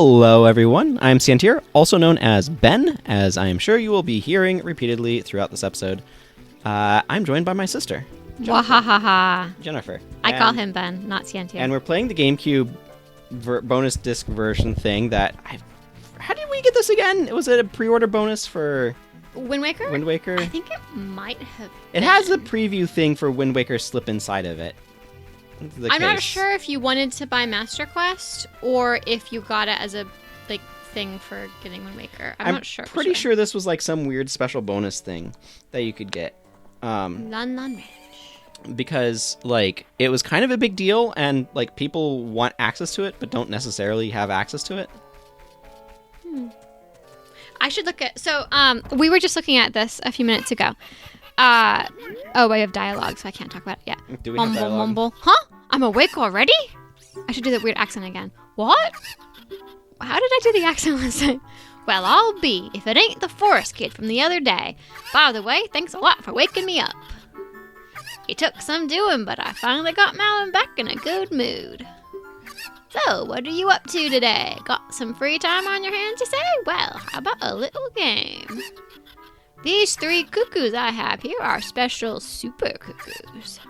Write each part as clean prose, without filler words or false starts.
Hello, everyone. I'm Santier, also known as Ben, as I am sure you will be hearing repeatedly throughout this episode. I'm joined by my sister, Wahahaha. Jennifer. I call him Ben, not Santier. And we're playing the GameCube bonus disc version thing that How did we get this again? Was it a pre-order bonus for Wind Waker? Wind Waker? I think it might have It has the preview thing for Wind Waker slip inside of it. I'm not sure if you wanted to buy Master Quest or if you got it as a thing for getting Wind Waker. I'm not sure. Pretty sure this was like some weird special bonus thing that you could get. Lon-Lon Ranch. Because it was kind of a big deal, and people want access to it, but don't necessarily have access to it. I should look at. So we were just looking at this a few minutes ago. We have dialogue, so I can't talk about it yet. Do we have dialogue? Mumble. Huh? I'm awake already? I should do that weird accent again. What? How did I do the accent last time? Well, I'll be, if it ain't the forest kid from the other day. By the way, thanks a lot for waking me up. It took some doing, but I finally got Malin back in a good mood. So, what are you up to today? Got some free time on your hands, you say? Well, how about a little game? These 3 cuckoos I have here are special super cuckoos.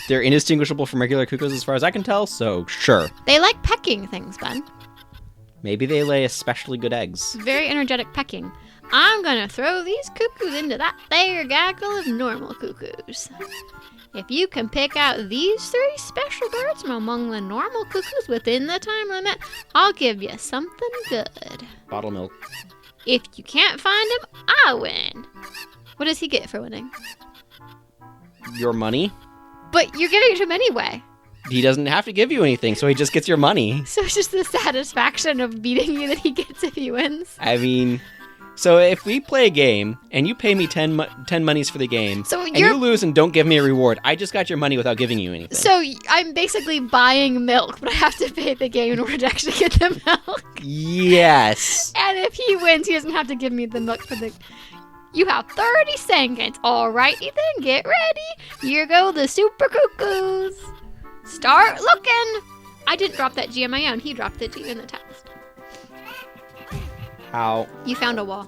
They're indistinguishable from regular cuckoos as far as I can tell, so sure. They like pecking things, Ben. Maybe they lay especially good eggs. Very energetic pecking. I'm gonna throw these cuckoos into that there gaggle of normal cuckoos. If you can pick out these 3 special birds from among the normal cuckoos within the time limit, I'll give you something good. Bottle milk. If you can't find them, I win. What does he get for winning? Your money? But you're giving it to him anyway. He doesn't have to give you anything, so he just gets your money. So it's just the satisfaction of beating you that he gets if he wins? I mean, so if we play a game, and you pay me 10 monies for the game, and you lose and don't give me a reward, I just got your money without giving you anything. So I'm basically buying milk, but I have to pay the game in order to actually get the milk? Yes. And if he wins, he doesn't have to give me the milk for the... You have 30 seconds. Alrighty then, get ready. Here go the super cuckoos. Start looking. I didn't drop that G on my own. He dropped the G in the text. How? You found a wall.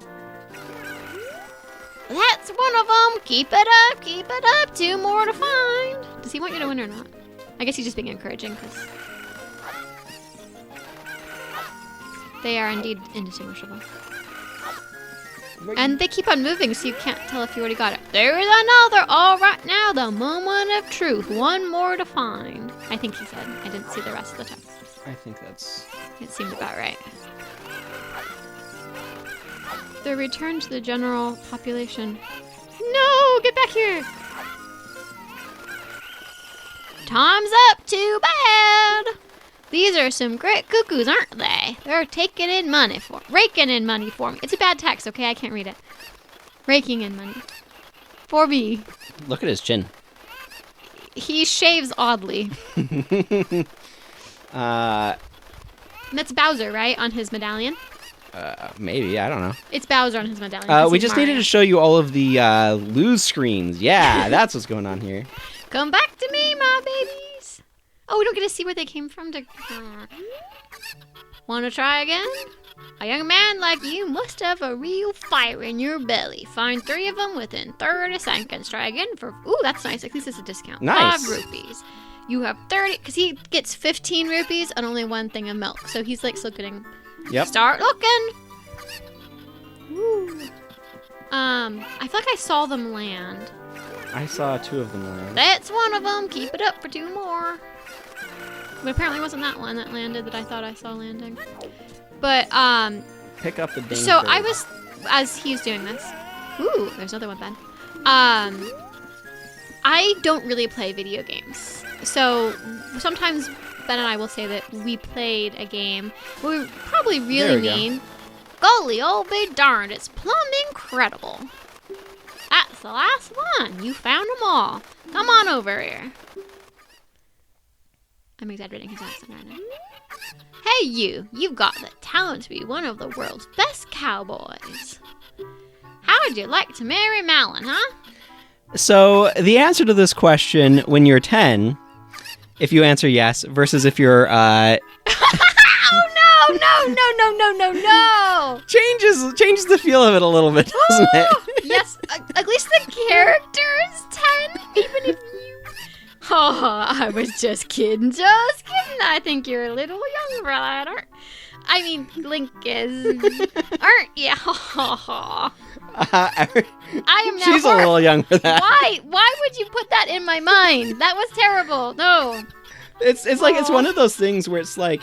That's one of them. Keep it up. Keep it up. 2 more to find. Does he want you to win or not? I guess he's just being encouraging because they are indeed indistinguishable. And they keep on moving, so you can't tell if you already got it. There is another. All right now, the moment of truth. 1 more to find. I think he said. I didn't see the rest of the text. I think that's... It seemed about right. The return to the general population. No, get back here. Time's up. Too bad. These are some great cuckoos, aren't they? They're raking in money for me. It's a bad text, okay? I can't read it. Raking in money. For me. Look at his chin. He shaves oddly. That's Bowser, right? On his medallion? Maybe. I don't know. It's Bowser on his medallion. We just needed to show you all of the lose screens. Yeah, that's what's going on here. Come back to me, my babies. Oh, we don't get to see where they came from to... Want to try again? A young man like you must have a real fire in your belly. Find 3 of them within 30 seconds. Try again for... Ooh, that's nice. At least it's a discount. Nice. 5 rupees. You have 30... Because he gets 15 rupees and only 1 thing of milk. So he's still getting... Yep. Start looking. Ooh. I feel like I saw them land. I saw 2 of them land. That's one of them. Keep it up for 2 more. But apparently it wasn't that one that landed that I thought I saw landing. But, Pick up the danger. So I was, as he's doing this. Ooh, there's another one, Ben. I don't really play video games. So sometimes Ben and I will say that we played a game. We probably really mean, golly, oh be darned, it's plumb incredible. That's the last one. You found them all. Come on over here. I'm exaggerating his accent right now. Hey you, you've got the talent to be one of the world's best cowboys. How would you like to marry Malin, huh? So the answer to this question when you're 10, if you answer yes, versus if you're... Oh No. Changes the feel of it a little bit, doesn't it? Yes, at least the character is 10, even if you... Oh, I was just kidding. I think you're a little young for that, I mean, Link is... Aren't you? I am now She's a little young for that. Why would you put that in my mind? That was terrible. No. It's like, it's one of those things where it's like,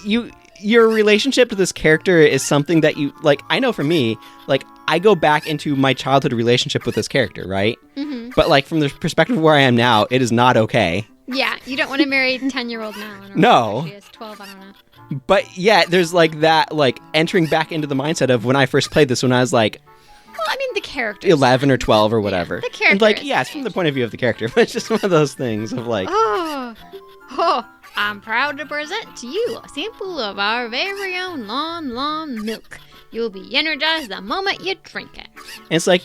your relationship to this character is something that you, like, I know for me, like, I go back into my childhood relationship with this character, right? Mm-hmm. But, like, from the perspective of where I am now, it is not okay. Yeah, you don't want to marry a 10-year-old now. No. She is 12, I don't know. But, yeah, there's, like, that, like, entering back into the mindset of when I first played this, when I was, like... Well, I mean, the character. 11 or 12 or whatever. Yeah, the character. And, like, yeah, it's from the point of view of the character, but it's just one of those things of, like... Oh, I'm proud to present to you a sample of our very own Lon-Lon milk. You'll be energized the moment you drink it. And it's like,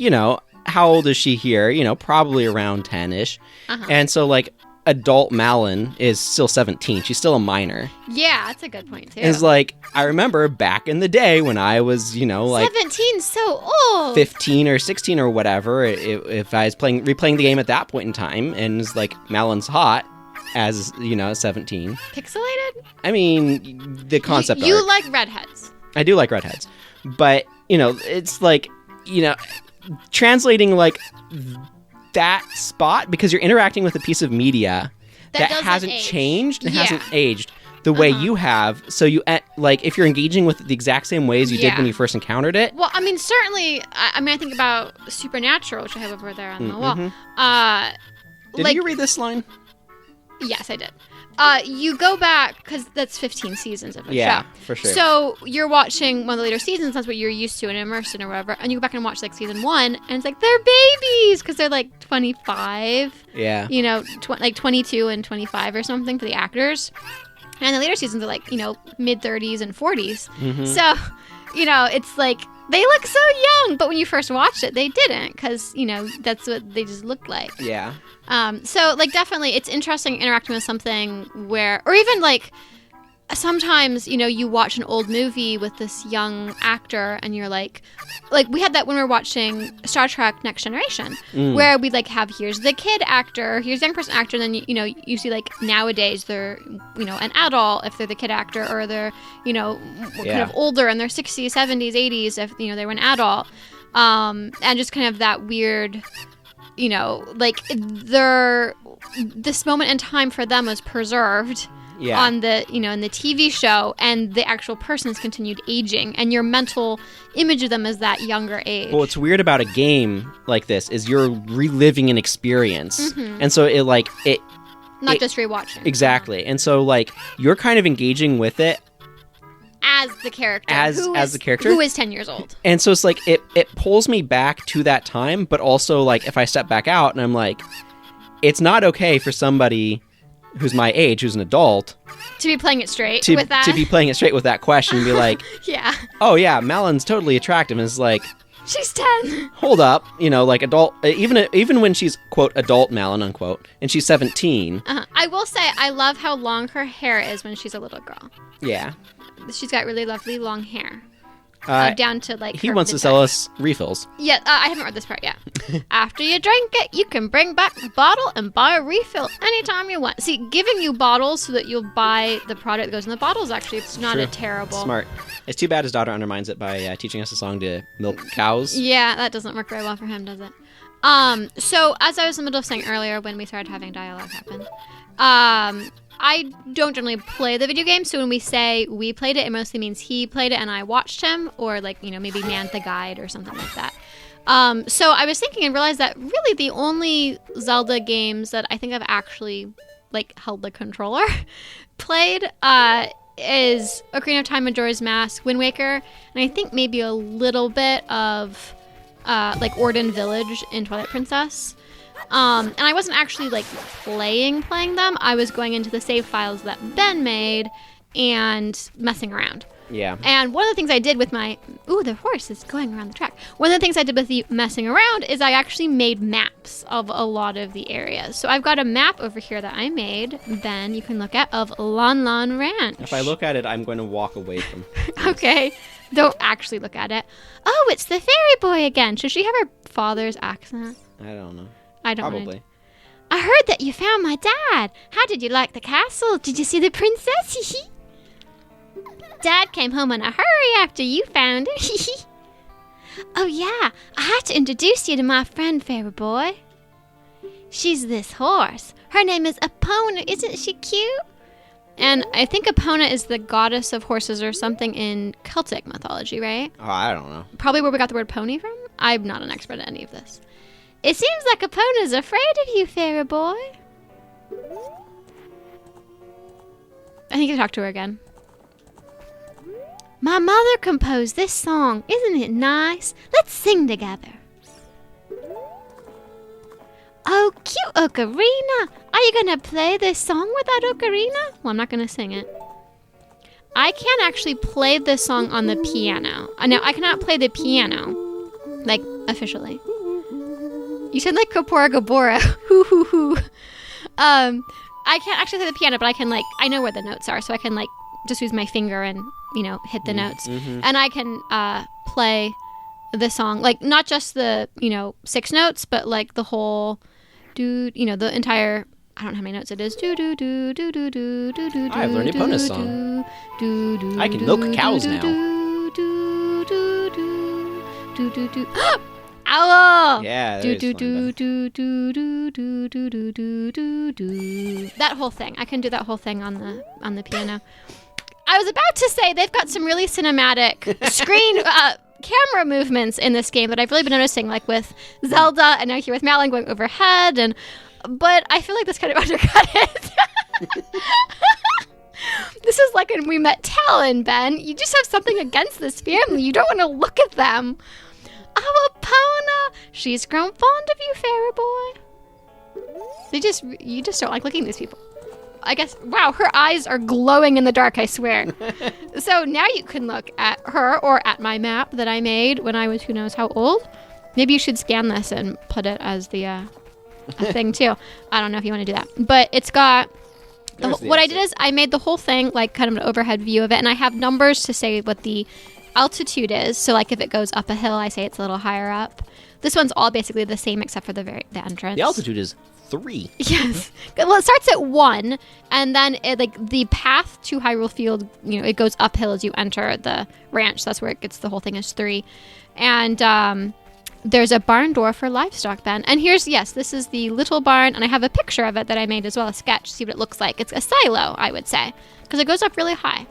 how old is she here? Probably around 10-ish. Uh-huh. And so, like, adult Malon is still 17. She's still a minor. Yeah, that's a good point, too. It's like, I remember back in the day when I was, like... 17, so old! 15 or 16 or whatever, if I was replaying the game at that point in time, and it's like, Malon's hot, as, 17. Pixelated? I mean, the concept You art. like redheads. I do like redheads. But, it's like, translating, like, that spot, because you're interacting with a piece of media that hasn't changed and hasn't aged the way you have. So you, like, if you're engaging with it the exact same ways you did when you first encountered it. Well, I mean, certainly, I think about Supernatural, which I have over there on the wall. Did you read this line? Yes, I did. You go back, because that's 15 seasons of a show. Yeah, for sure. So you're watching one of the later seasons, that's what you're used to and immersed in or whatever, and you go back and watch, like, season 1, and it's like, they're babies, because they're, like, 25. Yeah. Like 22 and 25 or something for the actors. And the later seasons are, like, mid-30s and 40s. Mm-hmm. So, it's like, they look so young, but when you first watched it, they didn't, because, that's what they just looked like. Yeah. So, like, definitely, it's interesting interacting with something where, or even, like, sometimes, you watch an old movie with this young actor, and you're like, we had that when we were watching Star Trek Next Generation, where we'd, like, have, here's the kid actor, here's the young person actor, and then, you see, like, nowadays they're, an adult if they're the kid actor, or they're, kind of older, and they're 60s, 70s, 80s if, they were an adult, and just kind of that weird... like this moment in time for them was preserved on the, in the TV show, and the actual person has continued aging, and your mental image of them is that younger age. Well, what's weird about a game like this is you're reliving an experience, and so not just rewatching. Exactly, and so, like, you're kind of engaging with it as the character. As the character. Who is 10 years old. And so it's like, it pulls me back to that time, but also, like, if I step back out and I'm like, it's not okay for somebody who's my age, who's an adult... To be playing it straight with that. To be playing it straight with that question and be like... Yeah. Oh, yeah, Malon's totally attractive. And it's like... She's 10. Hold up. Like, adult... Even when she's, quote, adult Malon, unquote, and she's 17... I will say, I love how long her hair is when she's a little girl. Yeah. She's got really lovely long hair. Down to, like, he wants to sell us refills. Yeah, I haven't read this part yet. After you drink it, you can bring back the bottle and buy a refill anytime you want. See, giving you bottles so that you'll buy the product that goes in the bottles, actually, it's not a terrible... Smart. It's too bad his daughter undermines it by teaching us a song to milk cows. Yeah, that doesn't work very well for him, does it? So, as I was in the middle of saying earlier, when we started having dialogue happen, I don't generally play the video game, so when we say we played it, it mostly means he played it and I watched him, or, like, maybe manned the guide or something like that. So I was thinking and realized that really the only Zelda games that I think I've actually, like, held the controller played is Ocarina of Time, Majora's Mask, Wind Waker, and I think maybe a little bit of, like, Orden Village in Twilight Princess. And I wasn't actually, like, playing them. I was going into the save files that Ben made and messing around. Yeah. And one of the things I did with my... Ooh, the horse is going around the track. One of the things I did with the messing around is I actually made maps of a lot of the areas. So I've got a map over here that I made, Ben, you can look at, of Lon-Lon Ranch. If I look at it, I'm going to walk away from it. Okay. Don't actually look at it. Oh, it's the fairy boy again. Should she have her father's accent? I don't know. I don't Probably. know. I heard that you found my dad. How did you like the castle? Did you see the princess? Dad came home in a hurry after you found her. Oh yeah, I had to introduce you to my friend Fairy Boy. She's this horse. Her name is Epona. Isn't she cute? And I think Epona is the goddess of horses or something in Celtic mythology, right? Oh, I don't know. Probably where we got the word pony from. I'm not an expert at any of this. It seems like Epona's afraid of you, Fairy Boy. I think I talked to her again. My mother composed this song. Isn't it nice? Let's sing together. Oh, cute ocarina. Are you going to play this song with that ocarina? Well, I'm not going to sing it. I can't actually play this song on the piano. Now, I cannot play the piano, like, officially. You said, like, Kapora Gabora. Hoo, hoo, hoo. I can't actually play the piano, but I can, like, I know where the notes are, so I can, like, just use my finger and, hit the notes. Mm-hmm. And I can play the song, like, not just the, 6 notes, but, like, the whole, the entire, I don't know how many notes it is. I've learned Epona's song. I can milk cows now. Owl! Yeah, that whole thing. I can do that whole thing on the piano. I was about to say they've got some really cinematic screen camera movements in this game that I've really been noticing, like with Zelda and now here with Malin going overhead, but I feel like this kind of undercut it. This is like when we met Talon, Ben. You just have something against this family. You don't want to look at them. Oh, Epona! She's grown fond of you, Fairy Boy. You just don't like looking at these people. I guess, wow, her eyes are glowing in the dark, I swear. So now you can look at her or at my map that I made when I was who knows how old. Maybe you should scan this and put it as the a thing too. I don't know if you want to do that. But it's got... what I did is I made the whole thing like kind of an overhead view of it, and I have numbers to say what the altitude is. So like if it goes up a hill, I say it's a little higher up. This one's all basically the same except for the entrance. The altitude is 3. Yes. Well, it starts at 1, and then the path to Hyrule Field, it goes uphill as you enter the ranch. That's where it gets, the whole thing is 3. And there's a barn door for livestock, Ben. And this is the little barn, and I have a picture of it that I made as well, a sketch, see what it looks like. It's a silo, I would say, because it goes up really high.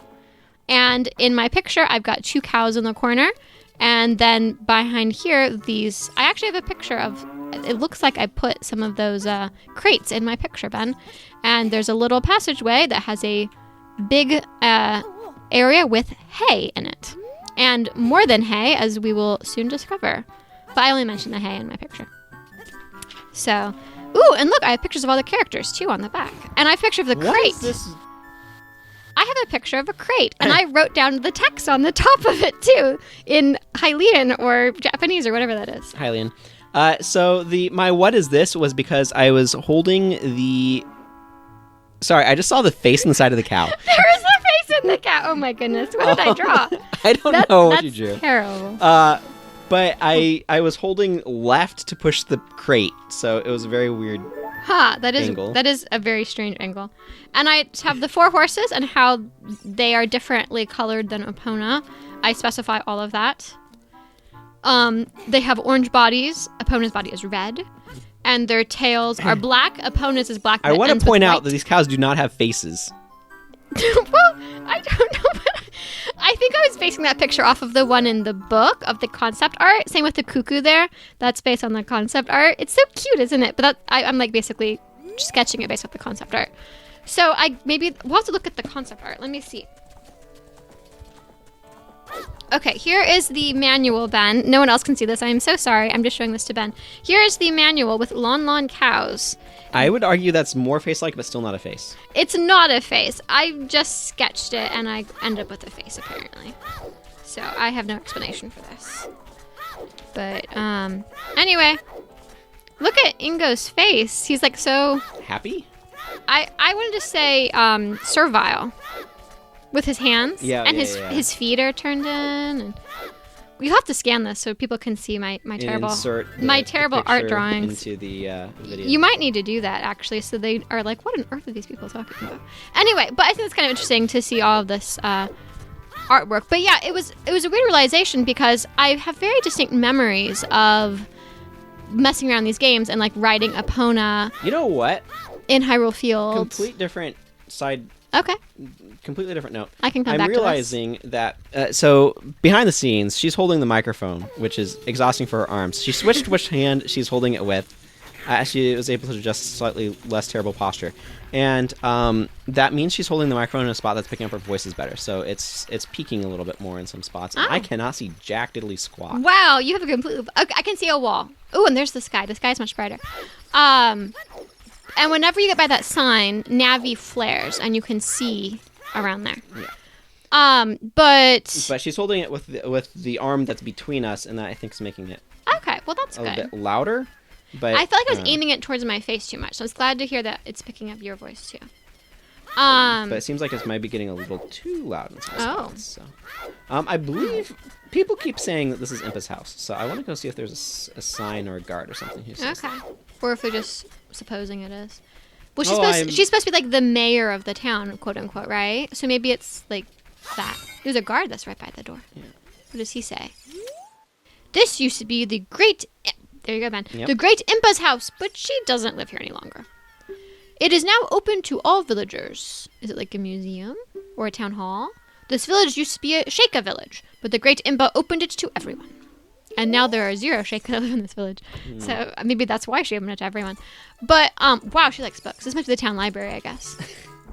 And in my picture, I've got 2 cows in the corner, and then behind here, I actually have a picture of, it looks like I put some of those crates in my picture, Ben. And there's a little passageway that has a big area with hay in it. And more than hay, as we will soon discover. But I only mentioned the hay in my picture. So, ooh, and look, I have pictures of all the characters, too, on the back. And I have a picture of the crate. What is this? I have a picture of a crate, and I wrote down the text on the top of it, too, in Hylian or Japanese or whatever that is. Hylian. So my what is this was because I was holding the... Sorry, I just saw the face on the side of the cow. There is a face in the cow. Oh, my goodness. What did I draw? I don't know what you drew. That's terrible. But I was holding left to push the crate, so it was a very weird angle. That is a very strange angle. And I have the 4 horses and how they are differently colored than Epona. I specify all of that. They have orange bodies. Epona's body is red. And their tails are black. Epona's is black. I want to point out that these cows do not have faces. Well, I don't know. But I think I was basing that picture off of the one in the book of the concept art. Same with the cuckoo there. That's based on the concept art. It's so cute, isn't it? But I'm like basically sketching it based off the concept art. So we'll have to look at the concept art. Let me see. Okay, here is the manual, Ben. No one else can see this. I am so sorry. I'm just showing this to Ben. Here is the manual with Lon-Lon cows. I would argue that's more face-like, but still not a face. It's not a face. I just sketched it, and I ended up with a face, apparently. So I have no explanation for this. But, anyway. Look at Ingo's face. He's, like, so... Happy? I wanted to say, servile. With his hands. Yeah, and yeah. his feet are turned in. And you'll have to scan this so people can see my terrible the art drawings. Into the video. You might need to do that, actually, so they are like, what on earth are these people talking about? Anyway, but I think it's kind of interesting to see all of this artwork. But yeah, it was a weird realization because I have very distinct memories of messing around these games and like riding Epona. You know what? In Hyrule Field. Completely different note. I can come back to this. I'm realizing that, so behind the scenes, she's holding the microphone, which is exhausting for her arms. She switched which hand she's holding it with. She was able to adjust slightly less terrible posture. And that means she's holding the microphone in a spot that's picking up her voices better. So it's peaking a little bit more in some spots. And I cannot see jack diddly squat. Wow, you have a completely... Okay, I can see a wall. Oh, and there's the sky. The sky's much brighter. And whenever you get by that sign, Navi flares, and you can see around there. Yeah. But she's holding it with the arm that's between us, and that I think is making it okay. Well, that's a good. little bit louder. But I felt like I was aiming it towards my face too much, so I was glad to hear that it's picking up your voice too. But it seems like it might be getting a little too loud in some spots. So, I believe people keep saying that this is Impa's house, so I want to go see if there's a sign or a guard or something. Who says okay. that. Or if they're just supposing it is. Well, she's supposed to be like the mayor of the town, quote unquote, right? So maybe it's like that. There's a guard that's right by the door. Yeah. What does he say? This used to be the great... There you go, Ben. Yep. The great Impa's house, but she doesn't live here any longer. It is now open to all villagers. Is it like a museum or a town hall? This village used to be a Sheikah village, but the great Impa opened it to everyone. And now there are 0 Sheikah that live in this village. So maybe that's why she opened it to everyone. But, wow, she likes books. This must be the town library, I guess.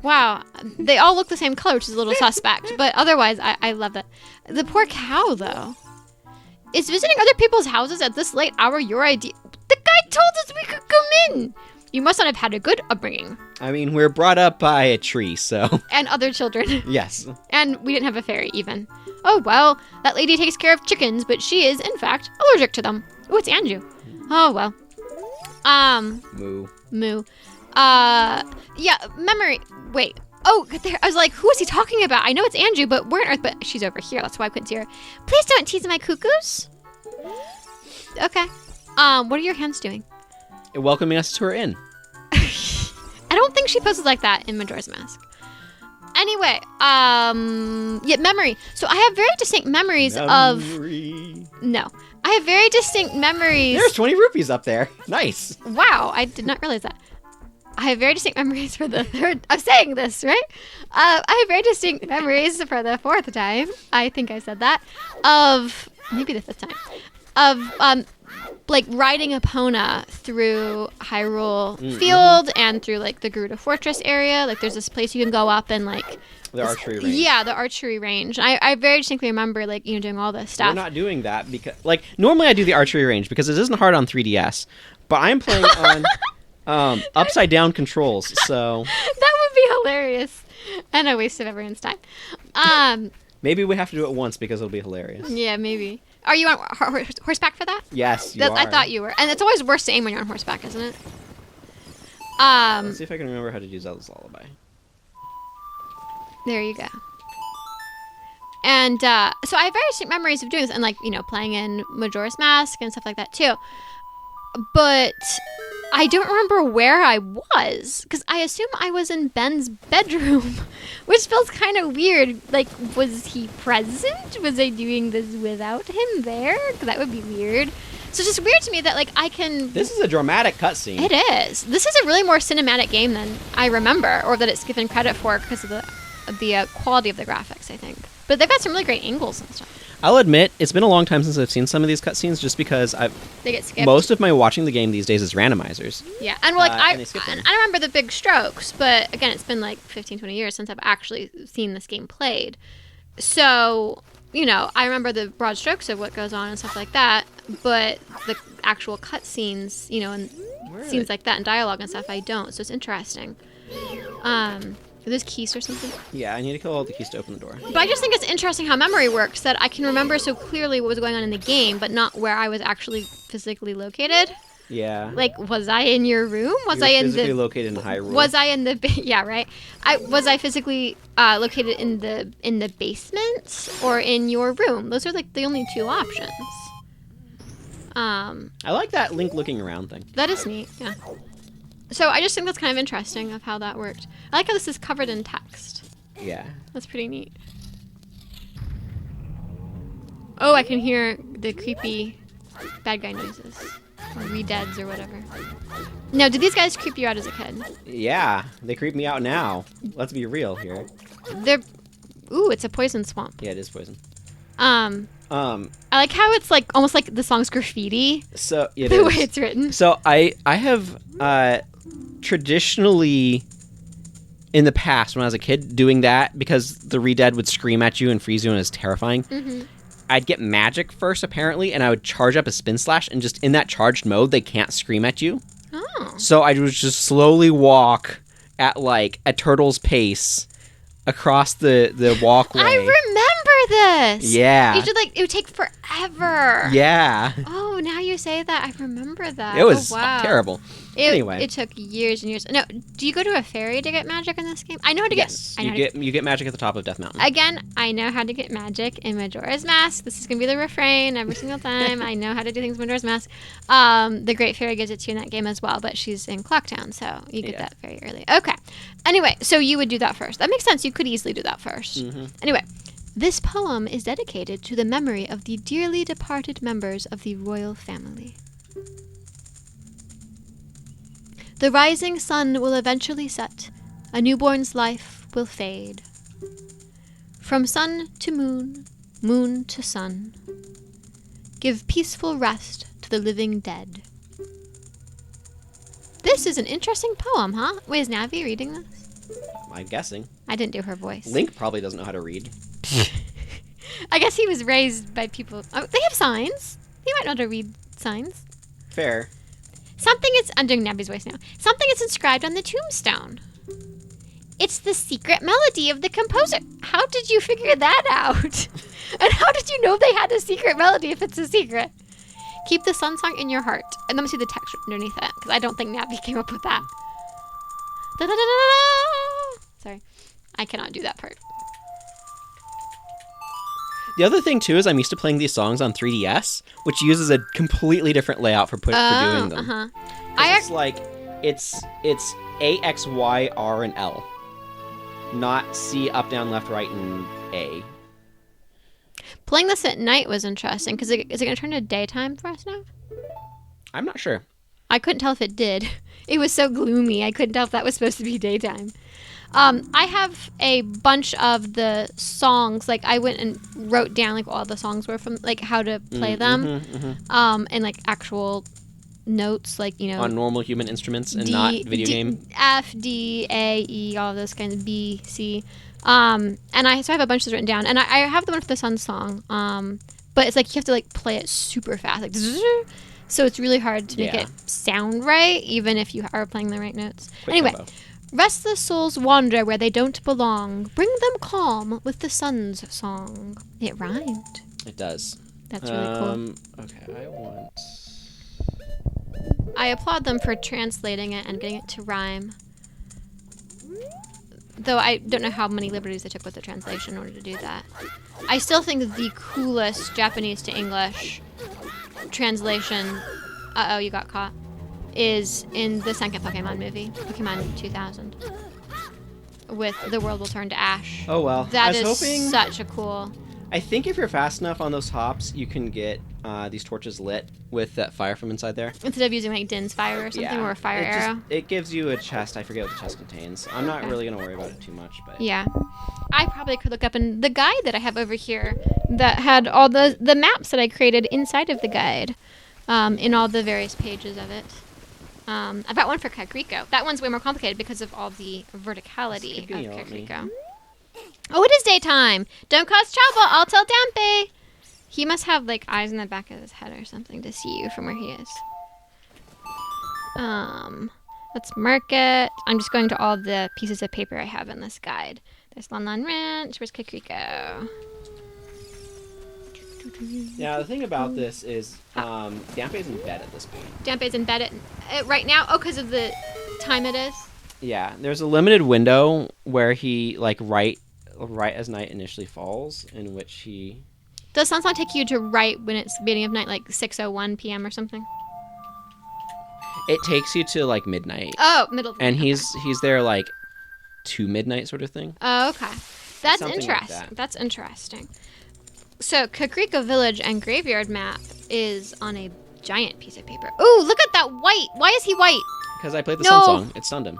Wow. They all look the same color, which is a little suspect. But otherwise, I love that. The poor cow, though. Is visiting other people's houses at this late hour your idea? The guy told us we could come in. You must not have had a good upbringing. I mean, we're brought up by a tree, so... And other children. Yes. And we didn't have a fairy, even. Oh, well, that lady takes care of chickens, but she is, in fact, allergic to them. Oh, it's Anju. Oh, well. Moo. Yeah, memory. Wait. Oh, there. I was like, who is he talking about? I know it's Anju, but where on earth? But she's over here. That's why I couldn't see her. Please don't tease my cuckoos. Okay. What are your hands doing? Welcoming us to her inn. I don't think she poses like that in Majora's Mask. Anyway, yeah, memory. So I have very distinct memories of... No. I have very distinct memories... There's 20 rupees up there. Nice. Wow, I did not realize that. I have very distinct memories for the third... I'm saying this, right? I have very distinct memories for the 4th time. I think I said that. Of... Maybe the 5th time. Of, like, riding Epona through Hyrule Field and through, like, the Gerudo Fortress area. Like, there's this place you can go up and, like... The Archery Range. Yeah, the Archery Range. I very distinctly remember, like, you know, doing all this stuff. We're not doing that because... Like, normally I do the Archery Range because it isn't hard on 3DS. But I'm playing on upside-down controls, so... That would be hilarious. And a waste of everyone's time. Maybe we have to do it once because it'll be hilarious. Yeah, maybe. Are you on horseback for that? Yes, you are. I thought you were. And it's always worse to aim when you're on horseback, isn't it? Let's see if I can remember how to do Zelda's Lullaby. There you go. And so I have very distinct memories of doing this and, like, you know, playing in Majora's Mask and stuff like that, too. But I don't remember where I was, because I assume I was in Ben's bedroom, which feels kind of weird. Like, was he present? Was I doing this without him there? 'Cause that would be weird. So it's just weird to me that, like, I can... This is a dramatic cutscene. It is. This is a really more cinematic game than I remember, or that it's given credit for because of the quality of the graphics, I think. But they've got some really great angles and stuff. I'll admit, it's been a long time since I've seen some of these cutscenes, just because they get skipped. Most of my watching the game these days is randomizers. Yeah, and like I them. remember the big strokes, but again, it's been like 15, 20 years since I've actually seen this game played. So I remember the broad strokes of what goes on and stuff like that, but the actual cutscenes, and scenes like that and dialogue and stuff, I don't. So it's interesting. Are those keys or something? Yeah, I need to kill all the keys to open the door. But I just think it's interesting how memory works, that I can remember so clearly what was going on in the game, but not where I was actually physically located. Yeah. Like, was I in your room? Was I in physically located in Hyrule? Was I in the yeah, right? Was I physically located in the basement or in your room? Those are like the only two options. I like that Link looking around thing. That is neat. Yeah. So I just think that's kind of interesting of how that worked. I like how this is covered in text. Yeah. That's pretty neat. Oh, I can hear the creepy bad guy noises. Or re-deads or whatever. Now, did these guys creep you out as a kid? Yeah, they creep me out now. Let's be real here. Ooh, it's a poison swamp. Yeah, it is poison. I like how it's like almost like the song's graffiti. So it the is. way it's written. So I have traditionally in the past when I was a kid doing that because the re-dead would scream at you and freeze you and it was terrifying. Mm-hmm. I'd get magic first, apparently, and I would charge up a spin slash, and just in that charged mode, they can't scream at you. Oh. So I would just slowly walk at, like, a turtle's pace across the walkway. I remember this! Yeah. It would take forever. Yeah. Oh, now you say that, I remember that. It was wow. terrible. Anyway. It took years and years. No, do you go to a fairy to get magic in this game? I know how to yes, you get magic at the top of Death Mountain. Again, I know how to get magic in Majora's Mask. This is going to be the refrain every single time. I know how to do things in Majora's Mask. The Great Fairy gives it to you in that game as well, but she's in Clocktown, so you get that very early. Okay. Anyway, so you would do that first. That makes sense. You could easily do that first. Mm-hmm. Anyway, this poem is dedicated to the memory of the dearly departed members of the royal family. The rising sun will eventually set, a newborn's life will fade. From sun to moon, moon to sun, give peaceful rest to the living dead. This is an interesting poem, huh? Wait, is Navi reading this? I'm guessing. I didn't do her voice. Link probably doesn't know how to read. I guess he was raised by people. Oh, they have signs. He might know how to read signs. Fair. I'm doing Navi's voice now. Something is inscribed on the tombstone. It's the secret melody of the composer. How did you figure that out? And how did you know they had a secret melody if it's a secret? Keep the sun song in your heart. And let me see the text underneath it, because I don't think Navi came up with that. Da-da-da-da-da! Sorry. I cannot do that part. The other thing, too, is I'm used to playing these songs on 3DS, which uses a completely different layout for doing them. Uh-huh. It's A, X, Y, R, and L. Not C, up, down, left, right, and A. Playing this at night was interesting, because is it going to turn to daytime for us now? I'm not sure. I couldn't tell if it did. It was so gloomy, I couldn't tell if that was supposed to be daytime. I have a bunch of the songs, like I went and wrote down like all the songs were from, like how to play them, and like actual notes, like, on normal human instruments and not video game. F, D, A, E, all of those kinds of B, C, and so I have a bunch of those written down, and I have the one for the Sun song, but it's like you have to like play it super fast, like so it's really hard to make it sound right, even if you are playing the right notes. Anyway. Combo. Restless souls wander where they don't belong. Bring them calm with the sun's song. It rhymed. It does. That's really cool. Okay, I applaud them for translating it and getting it to rhyme. Though I don't know how many liberties they took with the translation in order to do that. I still think the coolest Japanese to English translation, uh-oh, you got caught, is in the second Pokemon movie, Pokemon 2000, with The World Will Turn to Ash. Oh, well. That is such a cool... I think if you're fast enough on those hops, you can get these torches lit with that fire from inside there. Instead of using like Din's fire or something, or a fire arrow. It gives you a chest. I forget what the chest contains. I'm not really going to worry about it too much. But yeah. I probably could look up in the guide that I have over here that had all the maps that I created inside of the guide, in all the various pages of it. I've got one for Kakariko. That one's way more complicated because of all the verticality of Kakariko. Oh, it is daytime. Don't cause trouble. I'll tell Dampé. He must have like eyes in the back of his head or something to see you from where he is. Let's mark it. I'm just going to all the pieces of paper I have in this guide. There's Lon-Lon Ranch. Where's Kakriko? Yeah, the thing about this is Dampé's in bed at this point. Dampé's in bed right now? Oh, because of the time it is? Yeah, there's a limited window where he, like, right as night initially falls, in which he... Does Sunsong take you to right when it's beginning of night, like 6:01 p.m. or something? It takes you to, like, midnight. Oh, middle of the And night. he's there, like, to midnight sort of thing. Oh, okay. That's Something interesting. like that. That's interesting. So, Kakriko Village and Graveyard Map is on a giant piece of paper. Ooh, look at that white. Why is he white? Because I played the No. Sun Song. It stunned him.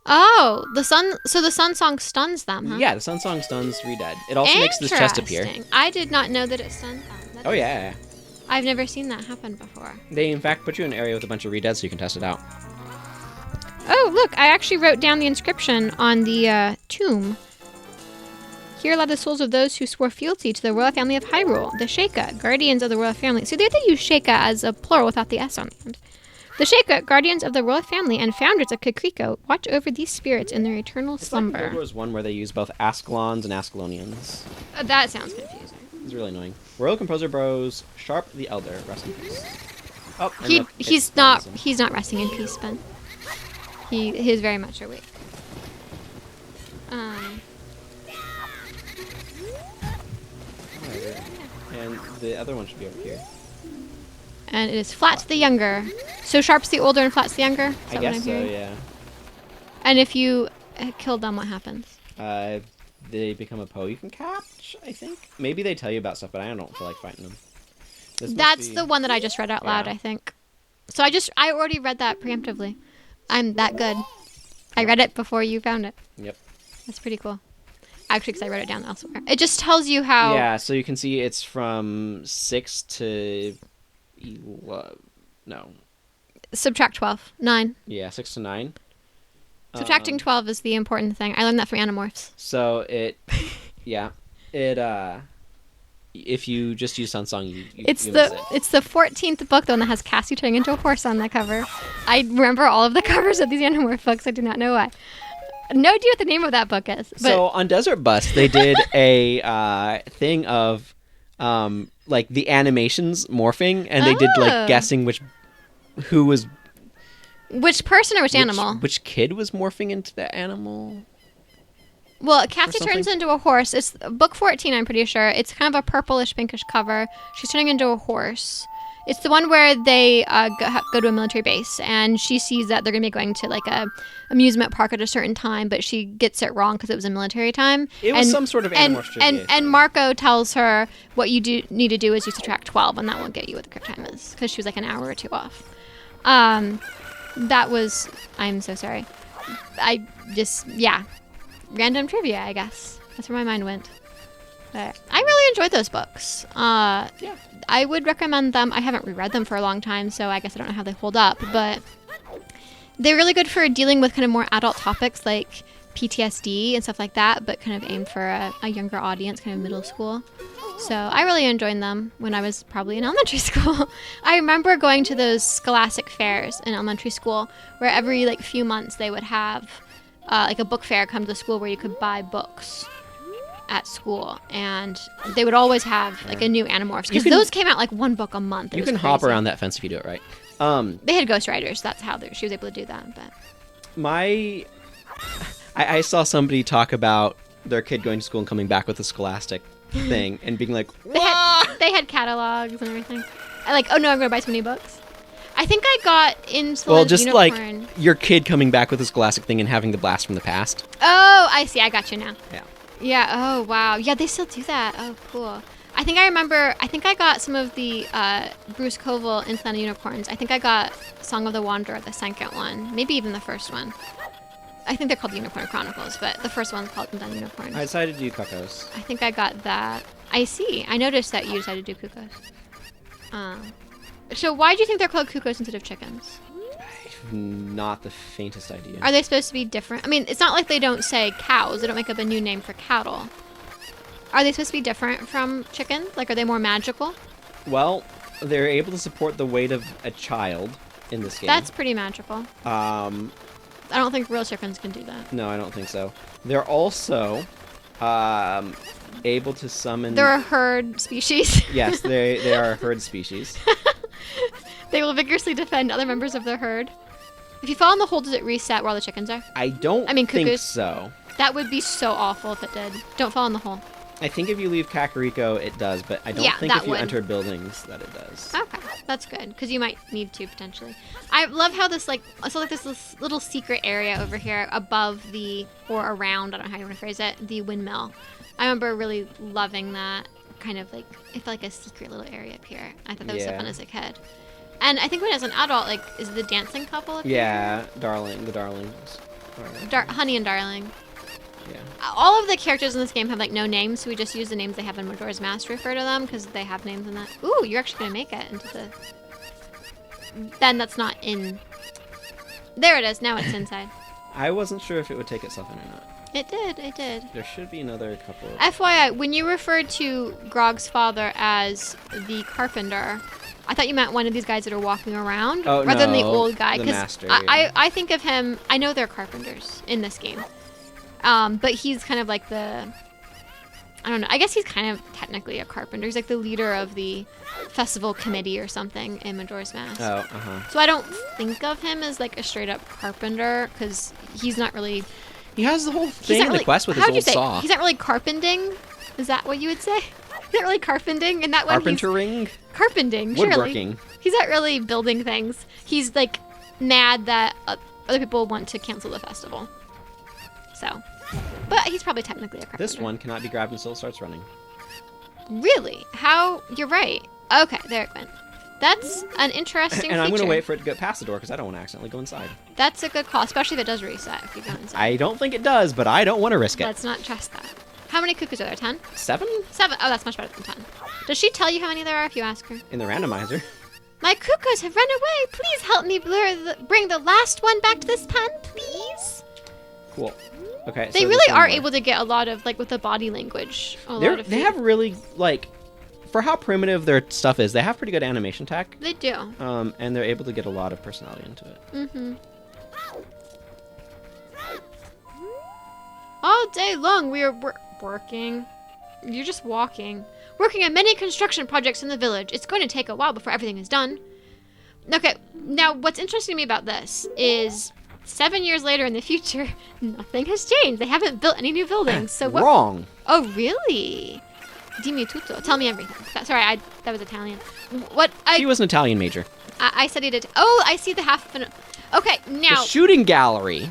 Oh, the Sun Song stuns them, huh? Yeah, the Sun Song stuns 3 dead. It also makes this chest appear. Interesting. I did not know that it stunned them. Oh, yeah. I've never seen that happen before. They, in fact, put you in an area with a bunch of re-dead so you can test it out. Oh, look, I actually wrote down the inscription on the tomb. Here lie the souls of those who swore fealty to the royal family of Hyrule, the Sheikah, guardians of the royal family. So they use Sheikah as a plural without the S on the end. The Sheikah, guardians of the royal family and founders of Kakriko, watch over these spirits in their eternal slumber. There was one where they use both Ascalons and Ascalonians. That sounds confusing. It's really annoying. Royal Composer Bros, Sharp the Elder, rest in peace. Oh, and look, He's it not spawns him. resting in peace, Ben. He is very much awake. And the other one should be over here. And it is Flat the younger. So Sharp's the older and Flat's the younger? Is I that what guess I'm so, hearing? yeah. And if you kill them, what happens? They become a Poe you can catch, I think. Maybe they tell you about stuff, but I don't feel like fighting them. This must That's be- the one that I just read out loud, Yeah. I think. So I already read that preemptively. I'm that good. I read it before you found it. Yep. That's pretty cool. Actually, because I wrote it down elsewhere. It just tells you how... Yeah, so you can see it's from 6 to... No. Subtract 12. 9. Yeah, 6 to 9. Subtracting 12 is the important thing. I learned that from Animorphs. So it... Yeah. If you just use Sunsong, you It's you the miss it. 14th book, the one that has Cassie turning into a horse on the cover. I remember all of the covers of these Animorph books. I do not know why. No idea what the name of that book is. But So on Desert Bus, they did a thing of like the animations morphing, and they did Oh. like guessing which which person or which animal? which kid was morphing into the animal. Well, Cassie something? turns into a horse. It's book 14, I'm pretty sure. It's kind of a purplish, pinkish cover. She's turning into a horse. It's the one where they go to a military base, and she sees that they're going to be going to like a amusement park at a certain time, but she gets it wrong because it was a military time. It was some sort of Animorphs trivia, and Marco tells her what you need to do is you subtract 12, and that won't get you what the correct time is because she was like an hour or two off. That was... I'm so sorry. Random trivia, I guess. That's where my mind went. But I really enjoyed those books. Yeah. I would recommend them. I haven't reread them for a long time, so I guess I don't know how they hold up, but they're really good for dealing with kind of more adult topics like PTSD and stuff like that, but kind of aimed for a younger audience, kind of middle school. So I really enjoyed them when I was probably in elementary school. I remember going to those scholastic fairs in elementary school where every like few months they would have like a book fair come to the school where you could buy books at school, and they would always have like a new Animorphs because those came out like one book a month. You can hop around that fence if you do it right. They had Ghost Riders. That's how she was able to do that. But I saw somebody talk about their kid going to school and coming back with a scholastic thing and being like, they had catalogs and everything. I like, oh no, I'm gonna buy so many books. I think I got into well, just Unicorn. like your kid coming back with a scholastic thing and having the blast from the past. Oh, I see. I got you now. Yeah. Yeah. Oh, wow. Yeah, they still do that. Oh, cool. I think I got some of the Bruce Koval Inland Unicorns. I think I got Song of the Wanderer, the second one. Maybe even the first one. I think they're called Unicorn Chronicles, but the first one's called Inland Unicorns. I decided to do Cuckoos. I think I got that. I see. I noticed that you decided to do Cuckoos. So why do you think they're called Cuckoos instead of chickens? not the faintest idea. Are they supposed to be different? I mean, it's not like they don't say cows. They don't make up a new name for cattle. Are they supposed to be different from chickens? Like, are they more magical? Well, they're able to support the weight of a child in this game. That's pretty magical. I don't think real chickens can do that. No, I don't think so. They're also able to summon... They're a herd species. Yes, they are a herd species. They will vigorously defend other members of their herd. If you fall in the hole, does it reset where all the chickens are? I don't think cuckoos. so. That would be so awful if it did. Don't fall in the hole. I think if you leave Kakariko, it does, but I don't think if you enter buildings that it does. Okay, that's good, because you might need to, potentially. I love how this, like, so like this little secret area over here above or around, I don't know how you want to phrase it, the windmill. I remember really loving that kind of, like, it felt like a secret little area up here. I thought that was so fun as a kid. And I think when as an adult, like, is the dancing couple up here? Yeah, the Darlings. Honey and Darling. Yeah. All of the characters in this game have, like, no names, so we just use the names they have in Majora's Mask to refer to them, because they have names in that. Ooh, you're actually going to make it into the... Then that's not in... There it is, now it's inside. I wasn't sure if it would take itself in or not. It did. There should be another couple of... FYI, when you referred to Grog's father as the carpenter, I thought you meant one of these guys that are walking around, rather than the old guy. The master, I think of him... I know they're carpenters in this game. But he's kind of like the... I don't know. I guess he's kind of technically a carpenter. He's like the leader of the festival committee or something in Majora's Mask. Oh, uh-huh. So I don't think of him as like a straight up carpenter, because he's not really... He has the whole thing in the quest with his old saw. He's not really carpenting? Is that what you would say? He's not really carpenting in that one? Carpentering? Carpenting, Woodworking. Surely. He's not really building things. He's like mad that other people want to cancel the festival. So, but he's probably technically a carpenter. This one cannot be grabbed until it starts running. Really? How? You're right. Okay, there it went. That's an interesting feature. And I'm going to wait for it to get past the door because I don't want to accidentally go inside. That's a good call, especially if it does reset if you go inside. I don't think it does, but I don't want to risk it. Let's not trust that. How many cuckoos are there? 10? 7? 7. Oh, that's much better than 10. Does she tell you how many there are if you ask her? In the randomizer. My cuckoos have run away. Please help me bring the last one back to this pen, please. Cool. Okay. They really are able to get a lot of, like, with the body language. They have really, like, for how primitive their stuff is, they have pretty good animation tech. They do. And they're able to get a lot of personality into it. Mm-hmm. All day long we are working. You're just walking. Working on many construction projects in the village. It's going to take a while before everything is done. Okay, now what's interesting to me about this is 7 years later in the future, nothing has changed. They haven't built any new buildings. So what? Wrong. Oh, really? Dimmi tutto. Tell me everything. Sorry, that was Italian. What? He was an Italian major. I studied it. Oh, I see the half of an... Okay, now... The shooting gallery.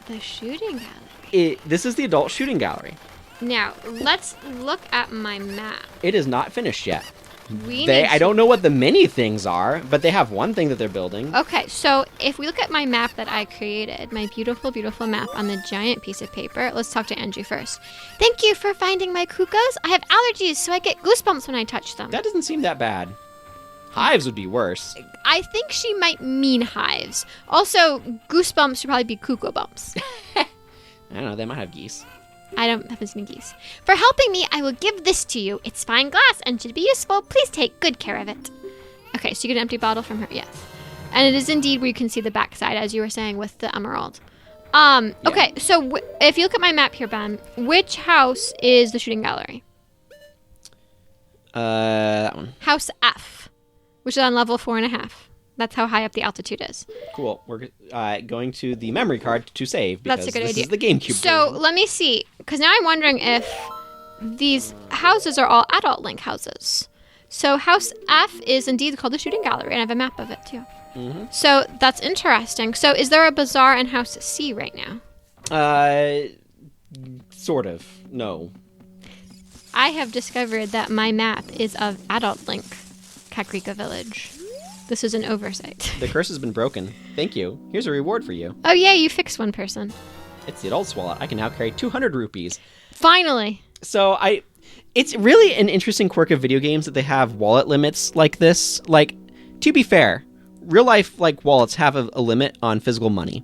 The shooting gallery. This is the adult shooting gallery. Now, let's look at my map. It is not finished yet. I don't know what the many things are, but they have one thing that they're building. Okay, so if we look at my map that I created, my beautiful, beautiful map on the giant piece of paper, let's talk to Angie first. Thank you for finding my cuckoos. I have allergies, so I get goosebumps when I touch them. That doesn't seem that bad. Hives would be worse. I think she might mean hives. Also, goosebumps should probably be cuckoo bumps. I don't know, they might have geese. I haven't seen geese. For helping me, I will give this to you. It's fine glass and should be useful. Please take good care of it. Okay, so you get an empty bottle from her. Yes. And it is indeed where you can see the backside, as you were saying, with the emerald. Okay, so if you look at my map here, Ben, which house is the shooting gallery? That one. House F, which is on level 4.5. That's how high up the altitude is. Cool. We're going to the memory card to save because That's a good this idea. is the GameCube So version. let me see, because now I'm wondering if these houses are all adult Link houses. So House F is indeed called the shooting gallery, and I have a map of it too. Mm-hmm. So that's interesting. So is there a bazaar in House C right now? Sort of. No. I have discovered that my map is of adult Link, Kakariko Village. This is an oversight. The curse has been broken. Thank you. Here's a reward for you. Oh yeah, you fixed one person. It's the adult's wallet. I can now carry 200 rupees. Finally. So it's really an interesting quirk of video games that they have wallet limits like this. Like, to be fair, real life like wallets have a limit on physical money.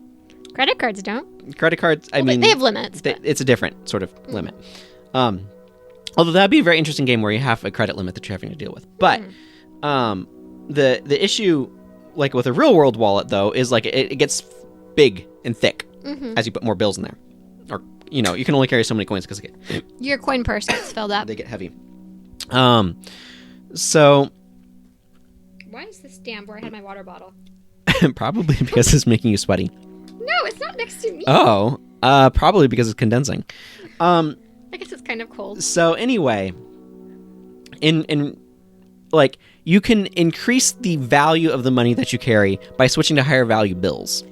Credit cards don't. Credit cards, I mean, they have limits. It's a different sort of limit. Although that'd be a very interesting game where you have a credit limit that you're having to deal with. But the issue, like with a real world wallet, though, is like it gets big and thick as you put more bills in there. Or, you know, you can only carry so many coins because your coin purse gets filled up. They get heavy. So... Why is this damp where I had my water bottle? Probably because it's making you sweaty. No, it's not next to me. Oh, probably because it's condensing. I guess it's kind of cold. So anyway, in like you can increase the value of the money that you carry by switching to higher value bills.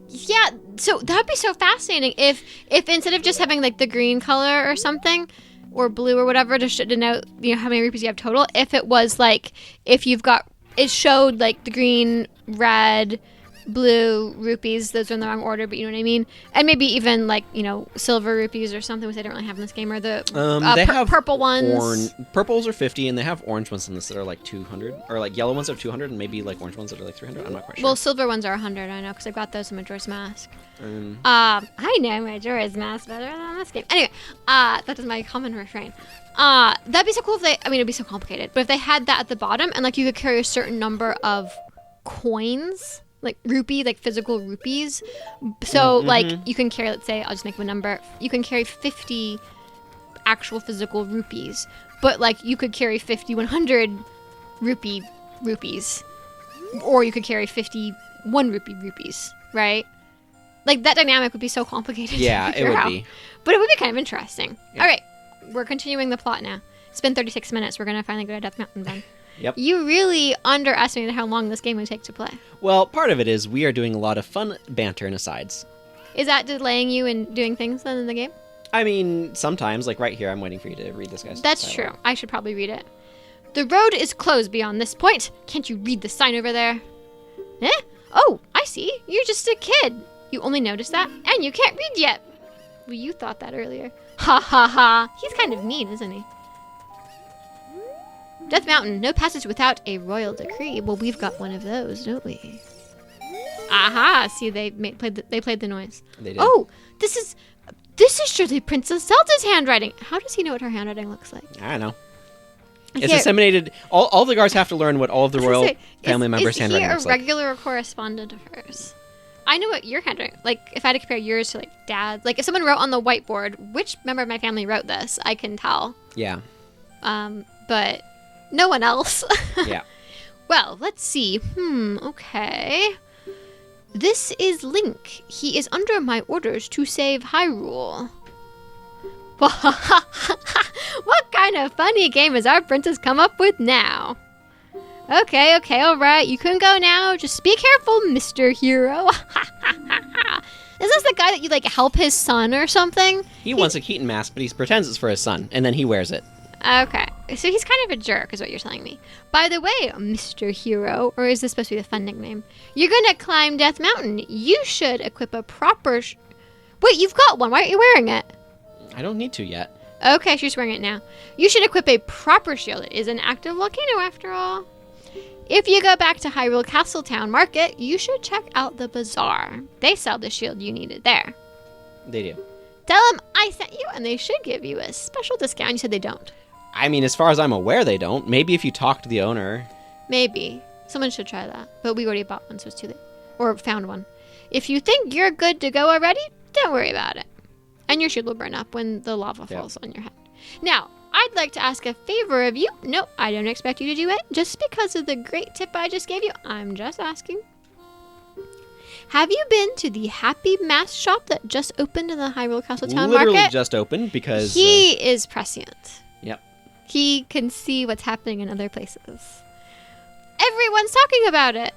Yeah, so that'd be so fascinating if instead of just having like the green color or something or blue or whatever to denote, you know, how many rupees you have total, if it was like if you've got it showed like the green, red, blue rupees, those are in the wrong order, but you know what I mean? And maybe even like, you know, silver rupees or something, which they don't really have in this game, or the they have purple ones. Purples are 50, and they have orange ones in this that are like 200, or like yellow ones are 200, and maybe like orange ones that are like 300. I'm not quite sure. Well, silver ones are 100, I know, because I've got those in Majora's Mask. I know Majora's Mask better than this game. Anyway, that is my common refrain. That'd be so cool if they, I mean, it'd be so complicated, but if they had that at the bottom, and like you could carry a certain number of coins, like rupee, like physical rupees. So like you can carry, let's say, I'll just make a number. You can carry 50 actual physical rupees, but like you could carry 50 100 rupees, or you could carry 51 rupees, right? Like that dynamic would be so complicated. Yeah, it would be. But it would be kind of interesting. Yeah. All right, we're continuing the plot now. It's been 36 minutes. We're gonna finally go to Death Mountain then. Yep. You really underestimated how long this game would take to play. Well, part of it is we are doing a lot of fun banter and asides. Is that delaying you in doing things then in the game? I mean, sometimes, like right here, I'm waiting for you to read this guy's That's dialogue. true. I should probably read it. The road is closed beyond this point. Can't you read the sign over there? Eh? Oh, I see. You're just a kid. You only noticed that, and you can't read yet. Well, you thought that earlier. Ha ha ha. He's kind of mean, isn't he? Death Mountain, no passage without a royal decree. Well, we've got one of those, don't we? Aha! See, they played the noise. They did. Oh, this is surely Princess Zelda's handwriting. How does he know what her handwriting looks like? I don't know. It's disseminated. All the guards have to learn what all of the royal family members' handwriting looks like. Is he a regular correspondent of hers? I know what your handwriting, like if I had to compare yours to like Dad's, like if someone wrote on the whiteboard, which member of my family wrote this, I can tell. Yeah. But no one else. Yeah. Well, let's see. Okay. This is Link. He is under my orders to save Hyrule. What kind of funny game has our princess come up with now? Okay, all right. You can go now. Just be careful, Mr. Hero. Is this the guy that you, like, help his son or something? He wants a Keaton mask, but he pretends it's for his son, and then he wears it. Okay. So he's kind of a jerk, is what you're telling me. By the way, Mr. Hero, or is this supposed to be the fun nickname? You're gonna climb Death Mountain. You should equip a proper... Wait, you've got one. Why aren't you wearing it? I don't need to yet. Okay, she's wearing it now. You should equip a proper shield. It is an active volcano, after all. If you go back to Hyrule Castletown Market, you should check out the bazaar. They sell the shield you needed there. They do. Tell them I sent you, and they should give you a special discount. You said they don't. I mean, as far as I'm aware, they don't. Maybe if you talk to the owner. Maybe. Someone should try that. But we already bought one, so it's too late. Or found one. If you think you're good to go already, don't worry about it. And your shield will burn up when the lava falls on your head. Now, I'd like to ask a favor of you. No, I don't expect you to do it. Just because of the great tip I just gave you, I'm just asking. Have you been to the Happy Mask shop that just opened in the Hyrule Castletown Market? Literally just opened because... He is prescient. Yep. He can see what's happening in other places. Everyone's talking about it.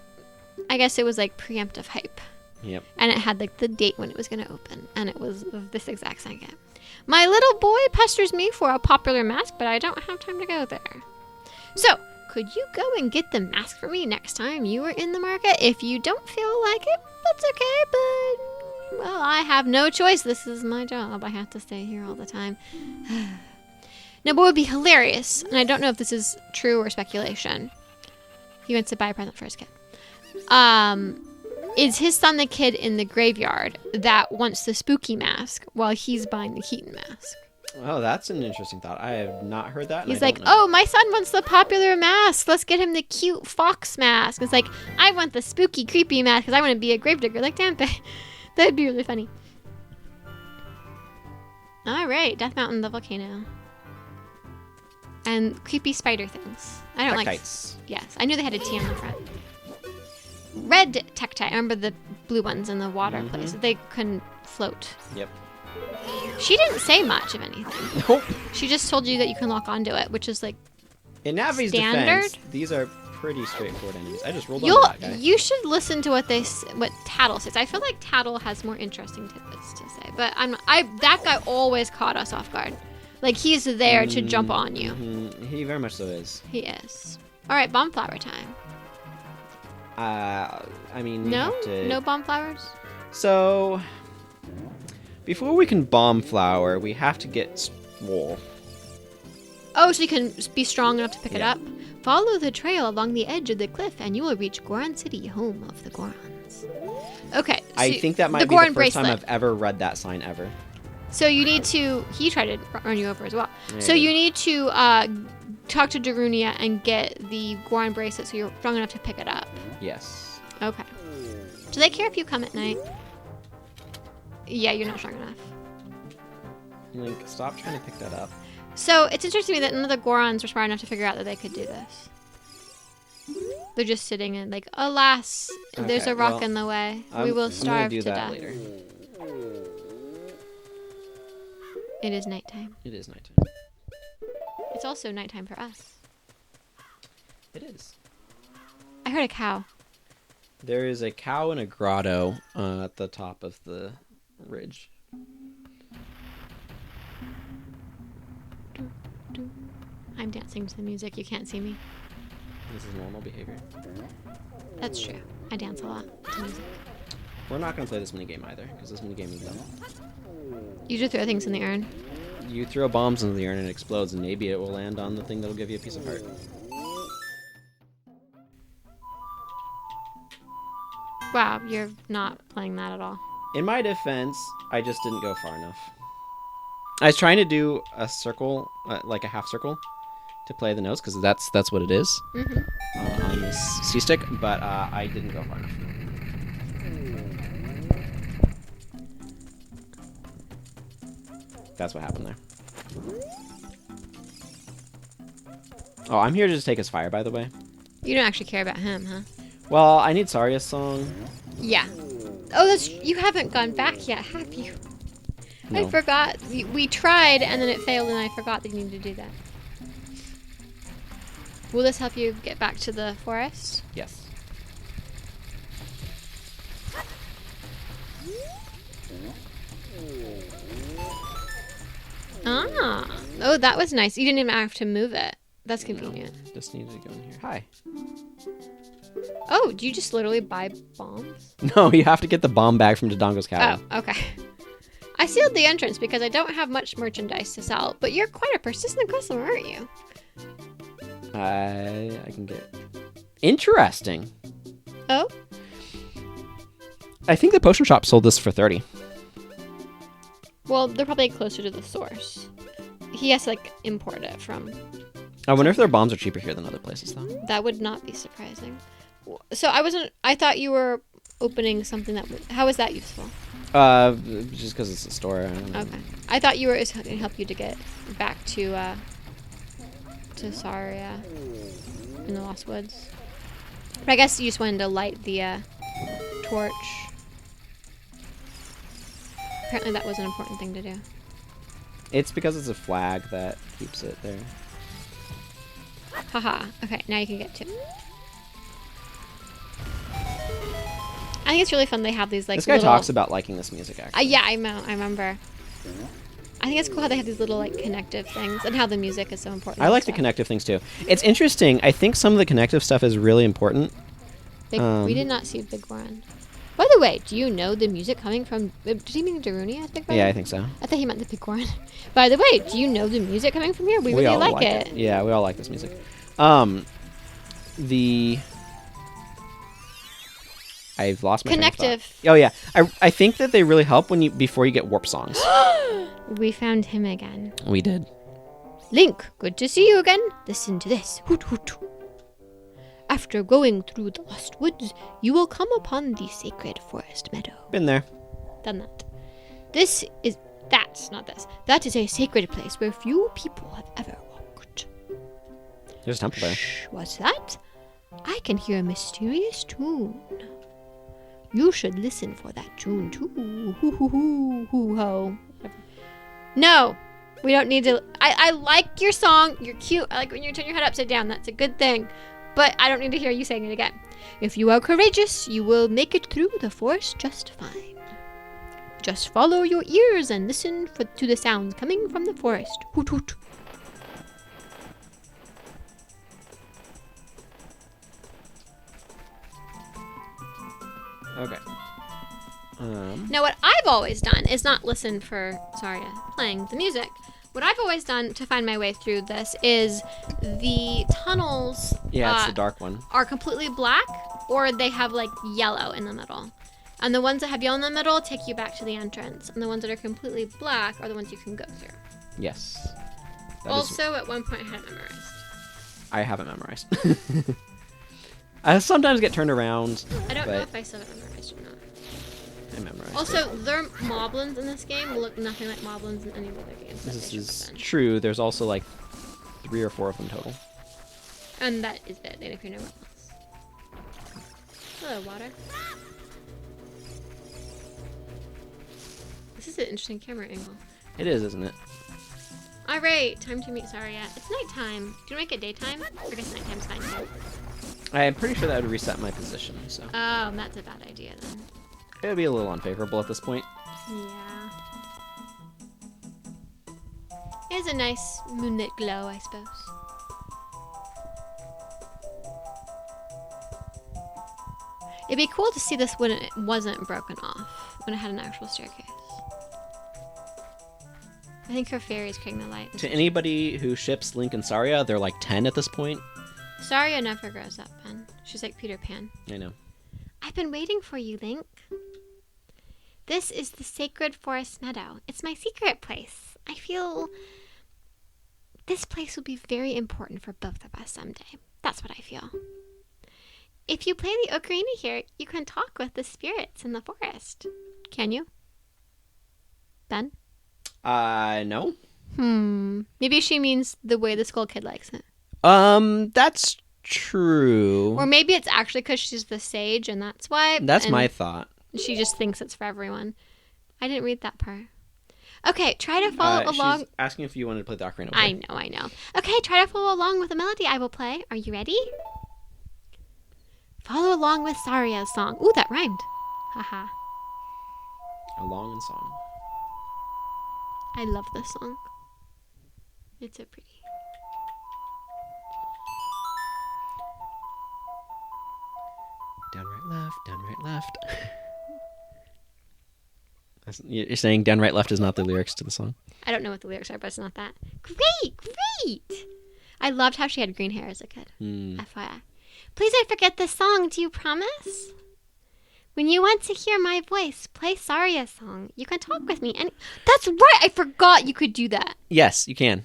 I guess it was like preemptive hype. Yep. And it had like the date when it was going to open. And it was this exact second. My little boy pesters me for a popular mask, but I don't have time to go there. So, could you go and get the mask for me next time you are in the market? If you don't feel like it, that's okay, but, well, I have no choice. This is my job. I have to stay here all the time. Now, what would be hilarious, and I don't know if this is true or speculation. He wants to buy a present for his kid. is his son the kid in the graveyard that wants the spooky mask while he's buying the Keaton mask. Oh, that's an interesting thought. I have not heard that. He's like, oh, my son wants the popular mask. Let's get him the cute fox mask. It's like, I want the spooky, creepy mask because I want to be a gravedigger like Jampa. That'd be really funny. All right, Death Mountain, the volcano. And creepy spider things. I don't like... Yes, I knew they had a T on the front. Red Tektite. I remember the blue ones in the water place. They couldn't float. Yep. She didn't say much of anything. Nope. She just told you that you can lock onto it, which is like in Navi's standard. Defense, these are pretty straightforward enemies. I just rolled on that guy. You should listen to what Tattle says. I feel like Tattle has more interesting tidbits to say, but that guy always caught us off guard. Like he's there to jump on you. He very much so is. He is. All right, bomb flower time. I mean, no bomb flowers. So, before we can bomb flower, we have to get swole. Oh, so you can be strong enough to pick it up? Follow the trail along the edge of the cliff, and you will reach Goron City, home of the Gorons. Okay. So I think that might be the first time I've ever read that sign ever. So you need to... He tried to run you over as well. Yeah, so you need to talk to Jamunia and get the Goron bracelet so you're strong enough to pick it up. Yes. Okay. Do they care if you come at night? Yeah, you're not strong enough. Link, stop trying to pick that up. So it's interesting to me that none of the Gorons were smart enough to figure out that they could do this. They're just sitting in like, alas, there's a rock in the way. We will starve to death. Later. It is nighttime. It is nighttime. It's also nighttime for us. It is. I heard a cow. There is a cow in a grotto at the top of the ridge. I'm dancing to the music. You can't see me. This is normal behavior. That's true. I dance a lot to music. We're not going to play this minigame either, because this minigame is dumb. You just throw things in the urn. You throw bombs into the urn and it explodes, and maybe it will land on the thing that'll give you a piece of heart. Wow, you're not playing that at all. In my defense, I just didn't go far enough. I was trying to do a circle, like a half circle, to play the notes, because that's what it is on this C-stick, but I didn't go far enough. That's what happened there. Oh, I'm here to just take his fire, by the way. You don't actually care about him, huh? Well, I need Saria's song. Yeah. Oh, you haven't gone back yet, have you? No. I forgot. We tried, and then it failed, and I forgot that you needed to do that. Will this help you get back to the forest? Yes. Ah. Oh, that was nice. You didn't even have to move it. That's convenient. No, just needed to go in here. Hi. Oh, do you just literally buy bombs? No, you have to get the bomb bag from Dodongo's Cavern. Oh, okay. I sealed the entrance because I don't have much merchandise to sell, but you're quite a persistent customer, aren't you? I can get... Interesting. Oh? I think the potion shop sold this for 30. Well, they're probably closer to the source. He has to, like, import it from... I wonder if their bombs are cheaper here than other places, though. That would not be surprising. So I thought you were opening something that... How is that useful? Just because it's a store. I don't know. Okay. I thought it was going to help you to get back to Saria in the Lost Woods. But I guess you just wanted to light the torch. Apparently that was an important thing to do. It's because it's a flag that keeps it there. Haha. Okay, now you can get to it. I think it's really fun they have these like This guy talks about liking this music, actually. Yeah, I remember. I think it's cool how they have these little like connective things and how the music is so important. I like the connective things too. It's interesting. I think some of the connective stuff is really important. We did not see Big Goron. By the way, do you know the music coming from... Did he mean Jamunia? Yeah, I think so. I thought he meant the Big Goron. By the way, do you know the music coming from here? We really like it. Yeah, we all like this music. I've lost my train of thought. Connective. Oh yeah, I think that they really help before you get warp songs. We found him again. We did. Link, good to see you again. Listen to this. Hoot hoot. After going through the lost woods, you will come upon the sacred forest meadow. Been there. Done that. That's not this. That is a sacred place where few people have ever walked. There's a temple there. Shh, what's that? I can hear a mysterious tune. You should listen for that tune too. Hoo hoo hoo hoo ho. No, we don't need to. I like your song. You're cute. I like when you turn your head upside down. That's a good thing. But I don't need to hear you saying it again. If you are courageous, you will make it through the forest just fine. Just follow your ears and listen to the sounds coming from the forest. Hoot hoot. Okay. Now, what I've always done is not listen for Saria playing the music. What I've always done to find my way through this is the tunnels. Yeah, it's the dark one. Are completely black, or they have like yellow in the middle. And the ones that have yellow in the middle take you back to the entrance, and the ones that are completely black are the ones you can go through. Yes. Also, at one point, I had it memorized. I haven't memorized. I sometimes get turned around. I don't know if I still have it memorized or not. I memorized. Also, their moblins in this game look nothing like moblins in any of the other games. This is true. There's also like 3 or 4 of them total. And that is it. They appear nowhere else. Hello, water. This is an interesting camera angle. It is, isn't it? Alright, time to meet Saria. It's nighttime. Do you make it daytime? I guess nighttime's fine too. I'm pretty sure that would reset my position, so. Oh, that's a bad idea then. It would be a little unfavorable at this point. Yeah. It's a nice moonlit glow, I suppose. It'd be cool to see this when it wasn't broken off, when it had an actual staircase. I think her fairy is creating the light. To anybody who ships Link and Saria, they're like 10 at this point. Saria never grows up, Ben. She's like Peter Pan. I know. I've been waiting for you, Link. This is the Sacred Forest Meadow. It's my secret place. I feel this place will be very important for both of us someday. That's what I feel. If you play the ocarina here, you can talk with the spirits in the forest. Can you? Ben? No. Maybe she means the way the Skull Kid likes it. That's true. Or maybe it's actually because she's the sage and that's why. That's my thought. She just thinks it's for everyone. I didn't read that part. Okay, try to follow along. She's asking if you wanted to play the ocarina. I know. Okay, try to follow along with the melody I will play. Are you ready? Follow along with Saria's song. Ooh, that rhymed. Haha. Along in song. I love this song. It's so pretty. Down, right, left. Down, right, left. You're saying down, right, left is not the lyrics to the song? I don't know what the lyrics are, but it's not that. Great! I loved how she had green hair as a kid. FYI. Please don't forget this song. Do you promise? When you want to hear my voice, play Saria's song. You can talk with me. And that's right. I forgot you could do that. Yes, you can.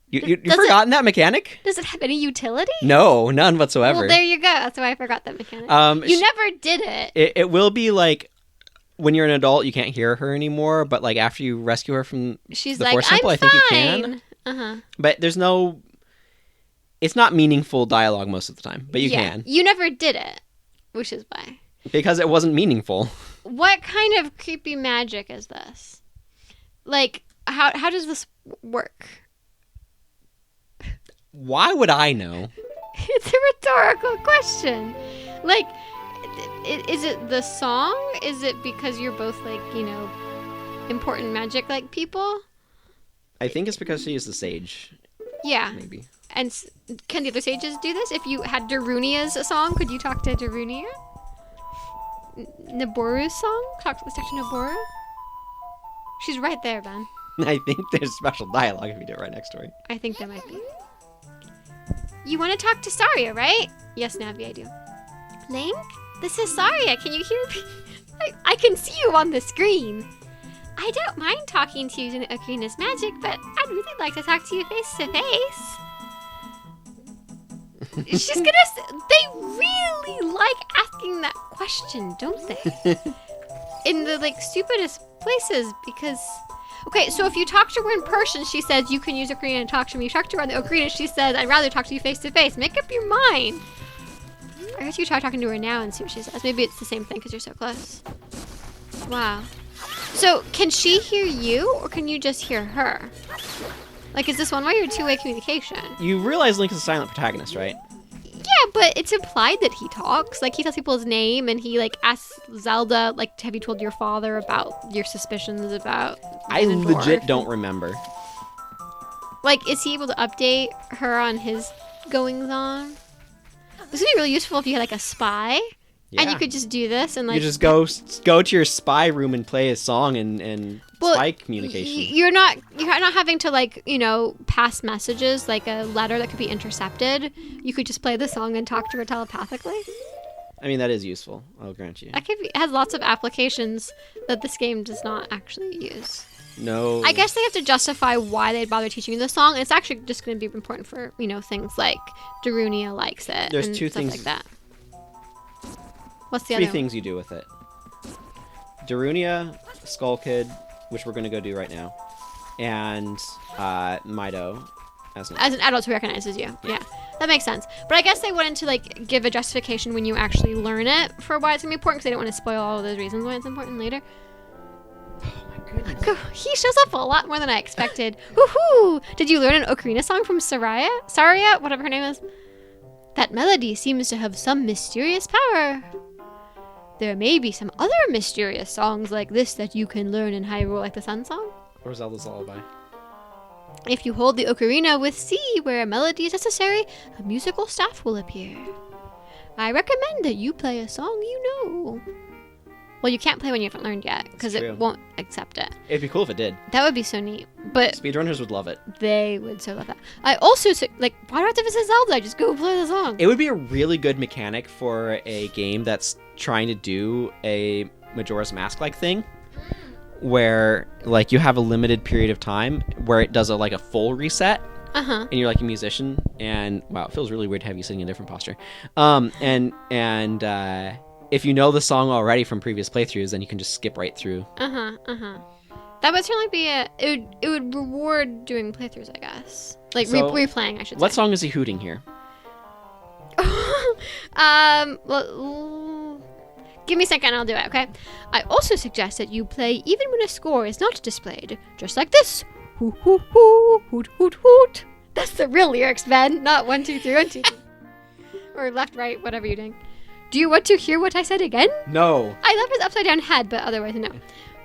You've forgotten that mechanic? Does it have any utility? No, none whatsoever. Well, there you go. That's why I forgot that mechanic. You never did it. It will be like when you're an adult, you can't hear her anymore. But like after you rescue her from She's the like, force temple, I'm I think fine. you can. But there's no. It's not meaningful dialogue most of the time, but you can. You never did it, which is why. Because it wasn't meaningful. What kind of creepy magic is this? Like, how does this work? Why would I know? It's a rhetorical question. Like, is it the song? Is it because you're both, like, important magic, like, people? I think it's because she is the sage. Yeah. Maybe. And can the other sages do this? If you had Darunia's song, could you talk to Darunia? Naboru's song? Let's talk to Naboru? She's right there, Ben. I think there's special dialogue if you do it right next to her. I think there might be. You want to talk to Saria, right? Yes, Navi, I do. Link? This is Saria. Can you hear me? I can see you on the screen. I don't mind talking to you using Ocarina's magic, but I'd really like to talk to you face to face. She's gonna. They really like asking that question, don't they? In the stupidest places, because. Okay, so if you talk to her in person, she says you can use Ocarina and talk to me. You talk to her on the Ocarina, she says I'd rather talk to you face to face. Make up your mind. I guess you try talking to her now and see what she says. Maybe it's the same thing because you're so close. Wow. So can she hear you, or can you just hear her? Is this one-way or two-way communication? You realize Link is a silent protagonist, right? Yeah, but it's implied that he talks. He tells people his name, and he asks Zelda, have you told your father about your suspicions about I being a legit dwarf? don't remember. Is he able to update her on his goings on? This would be really useful if you had a spy, and you could just do this and you just go to your spy room and play a song and spy communication. You're not having to pass messages like a letter that could be intercepted. You could just play the song and talk to her telepathically. I mean, that is useful. I'll grant you. It has lots of applications that this game does not actually use. No. I guess they have to justify why they'd bother teaching you the song. It's actually just going to be important for, things like Jamunia likes it. There's and two stuff things like that. What's the Three other things you do with it. Darunia, Skull Kid, which we're going to go do right now, and Mido as an adult who recognizes you. Yeah, that makes sense. But I guess they wanted to give a justification when you actually learn it for why it's going to be important, because they don't want to spoil all of those reasons why it's important later. He shows up a lot more than I expected. Woohoo! Did you learn an Ocarina song from Saria, whatever her name is? That melody seems to have some mysterious power. There may be some other mysterious songs like this that you can learn in Hyrule, like the Sun Song. Or Zelda's Lullaby. If you hold the Ocarina with C where a melody is necessary, a musical staff will appear. I recommend that you play a song you know. Well, you can't play when you haven't learned yet, because it won't accept it. It'd be cool if it did. That would be so neat. But speedrunners would love it. They would so love that. I also, why do I have to visit Zelda? Just go play the song. It would be a really good mechanic for a game that's trying to do a Majora's Mask-like thing, where, you have a limited period of time where it does a full reset. Uh-huh. And you're a musician, and, wow, it feels really weird to have you sitting in a different posture. If you know the song already from previous playthroughs, then you can just skip right through. That would certainly be it would reward doing playthroughs, I guess. Replaying, I should say. What song is he hooting here? Give me a second and I'll do it, okay? I also suggest that you play even when a score is not displayed. Just like this. Hoot, hoot, hoot, hoot, hoot, hoot. That's the real lyrics, Ben. Not 1, 2, 3, 1, 2, 3. Or left, right, whatever you're doing. Do you want to hear what I said again? No. I love his upside down head, but otherwise no.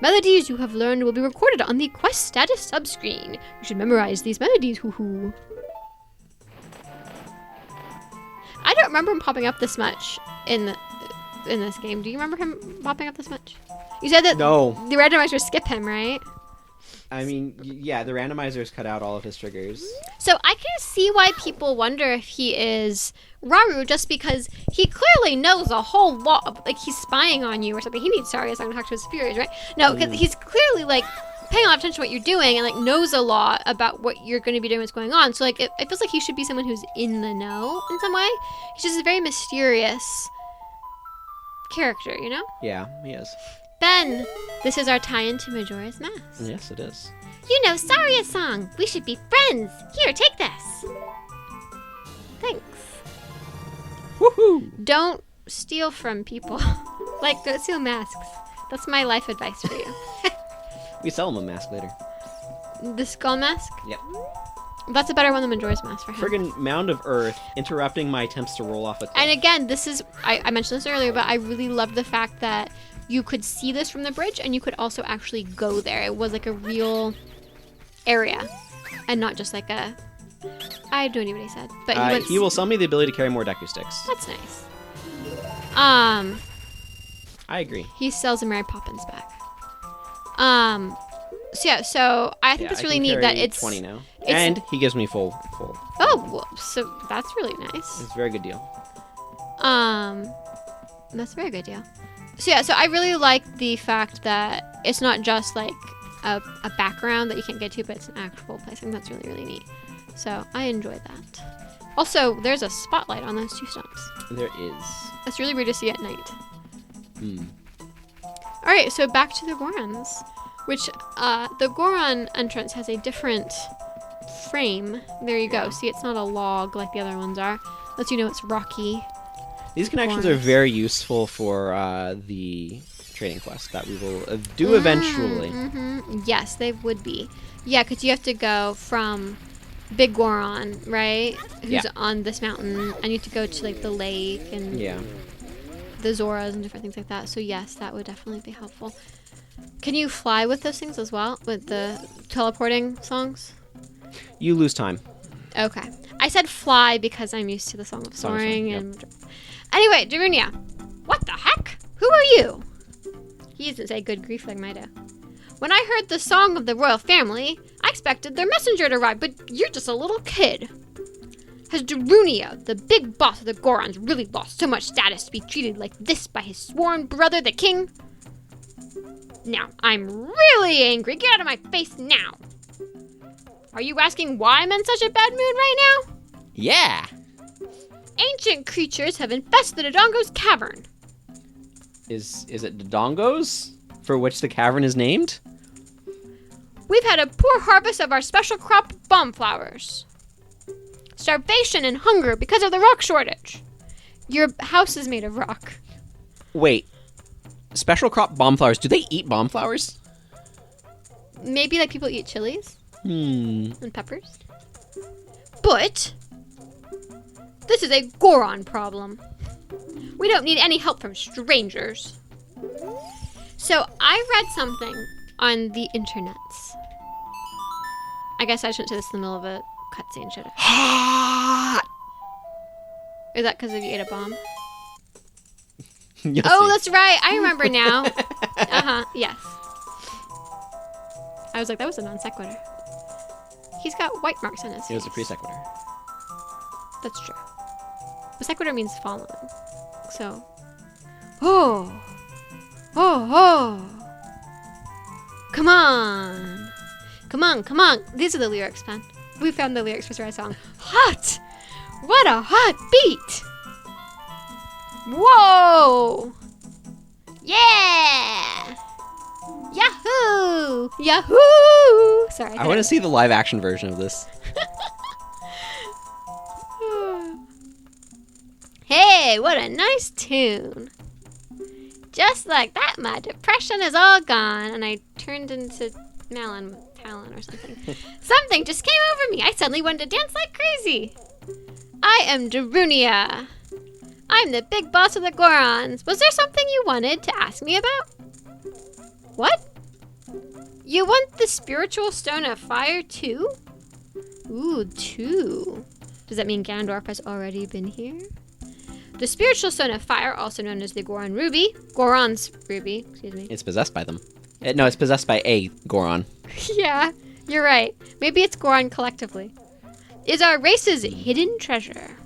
Melodies you have learned will be recorded on the quest status subscreen. You should memorize these melodies, hoo-hoo. I don't remember him popping up this much in this game. Do you remember him popping up this much? You said that no. The randomizers skip him, right? I mean, yeah, the randomizers cut out all of his triggers. So I can see why people wonder if he is Raru, just because he clearly knows a whole lot of, he's spying on you or something. He needs Saria to talk to his superiors, right? No, because he's clearly, paying a lot of attention to what you're doing and, knows a lot about what you're going to be doing, what's going on. So, it feels like he should be someone who's in the know in some way. He's just a very mysterious character, you know? Yeah, he is. Ben, this is our tie-in to Majora's Mask. Yes, it is. You know Saria's song. We should be friends. Here, take this. Thanks. Woohoo! Don't steal from people. Don't steal masks. That's my life advice for you. We sell him a mask later. The skull mask? Yep. That's a better one than Majora's Mask for him. Friggin' mound of earth interrupting my attempts to roll off a cliff. And again, this is... I mentioned this earlier, but I really loved the fact that you could see this from the bridge, and you could also actually go there. It was a real area, and not just a... I have no idea what he said, but he will sell me the ability to carry more Deku sticks. That's nice. I agree. He sells a Mary Poppins back. So I think that's really neat that it's 20 now, and he gives me full. Oh, well, so that's really nice. It's a very good deal. That's a very good deal. So yeah, so I really like the fact that it's not just like a background that you can't get to, but it's an actual place. I think that's really, really neat. So I enjoy that. Also, there's a spotlight on those 2 stones. There is. That's really weird to see at night. All right, so back to the Gorons, which the Goron entrance has a different frame. There you go. See, it's not a log like the other ones are. Lets you know it's rocky. These connections are very useful for the trading quest that we will do eventually. Mm-hmm. Yes, they would be. Yeah, because you have to go from Big Goron, right? Who's on this mountain, and you have to go to like the lake and the Zoras and different things like that. So yes, that would definitely be helpful. Can you fly with those things as well, with the teleporting songs? You lose time. Okay. I said fly because I'm used to the Song of Soaring. Anyway, Jamunia, what the heck? Who are you? He doesn't say good grief like I do. When I heard the song of the royal family, I expected their messenger to arrive, but you're just a little kid. Has Jamunia, the big boss of the Gorons, really lost so much status to be treated like this by his sworn brother, the king? Now, I'm really angry. Get out of my face now. Are you asking why I'm in such a bad mood right now? Yeah. Ancient creatures have infested Dodongo's cavern. Is it Dodongo's, for which the cavern is named? We've had a poor harvest of our special crop bomb flowers. Starvation and hunger because of the rock shortage. Your house is made of rock. Wait. Special crop bomb flowers. Do they eat bomb flowers? Maybe like people eat chilies. And peppers. But this is a Goron problem. We don't need any help from strangers. So I read something on the internets. I guess I shouldn't say this in the middle of a cutscene, should I? Hot! Is that because you ate a bomb? You'll Oh, see. that's right. I remember now. Yes. I was like, that was a non sequitur. He's got white marks on his face. It was a pre-sequitur. That's true. But sequitur means fallen. So. Oh. Come on. Come on, come on. These are the lyrics, man. We found the lyrics for Saria's song. Hot! What a hot beat! Whoa! Yeah! Yahoo! Yahoo! Sorry. I want to see the live action version of this. Hey, what a nice tune. Just like that, my depression is all gone, and I turned into Talon or something. Something just came over me. I suddenly wanted to dance like crazy. I am Jamunia. I'm the big boss of the Gorons. Was there something you wanted to ask me about? What? You want the spiritual stone of fire too? Ooh, 2. Does that mean Ganondorf has already been here? The spiritual stone of fire, also known as the Goron's ruby, excuse me. It's possessed by them. No, it's possessed by a Goron. Yeah, you're right. Maybe it's Goron collectively. Is our race's hidden treasure.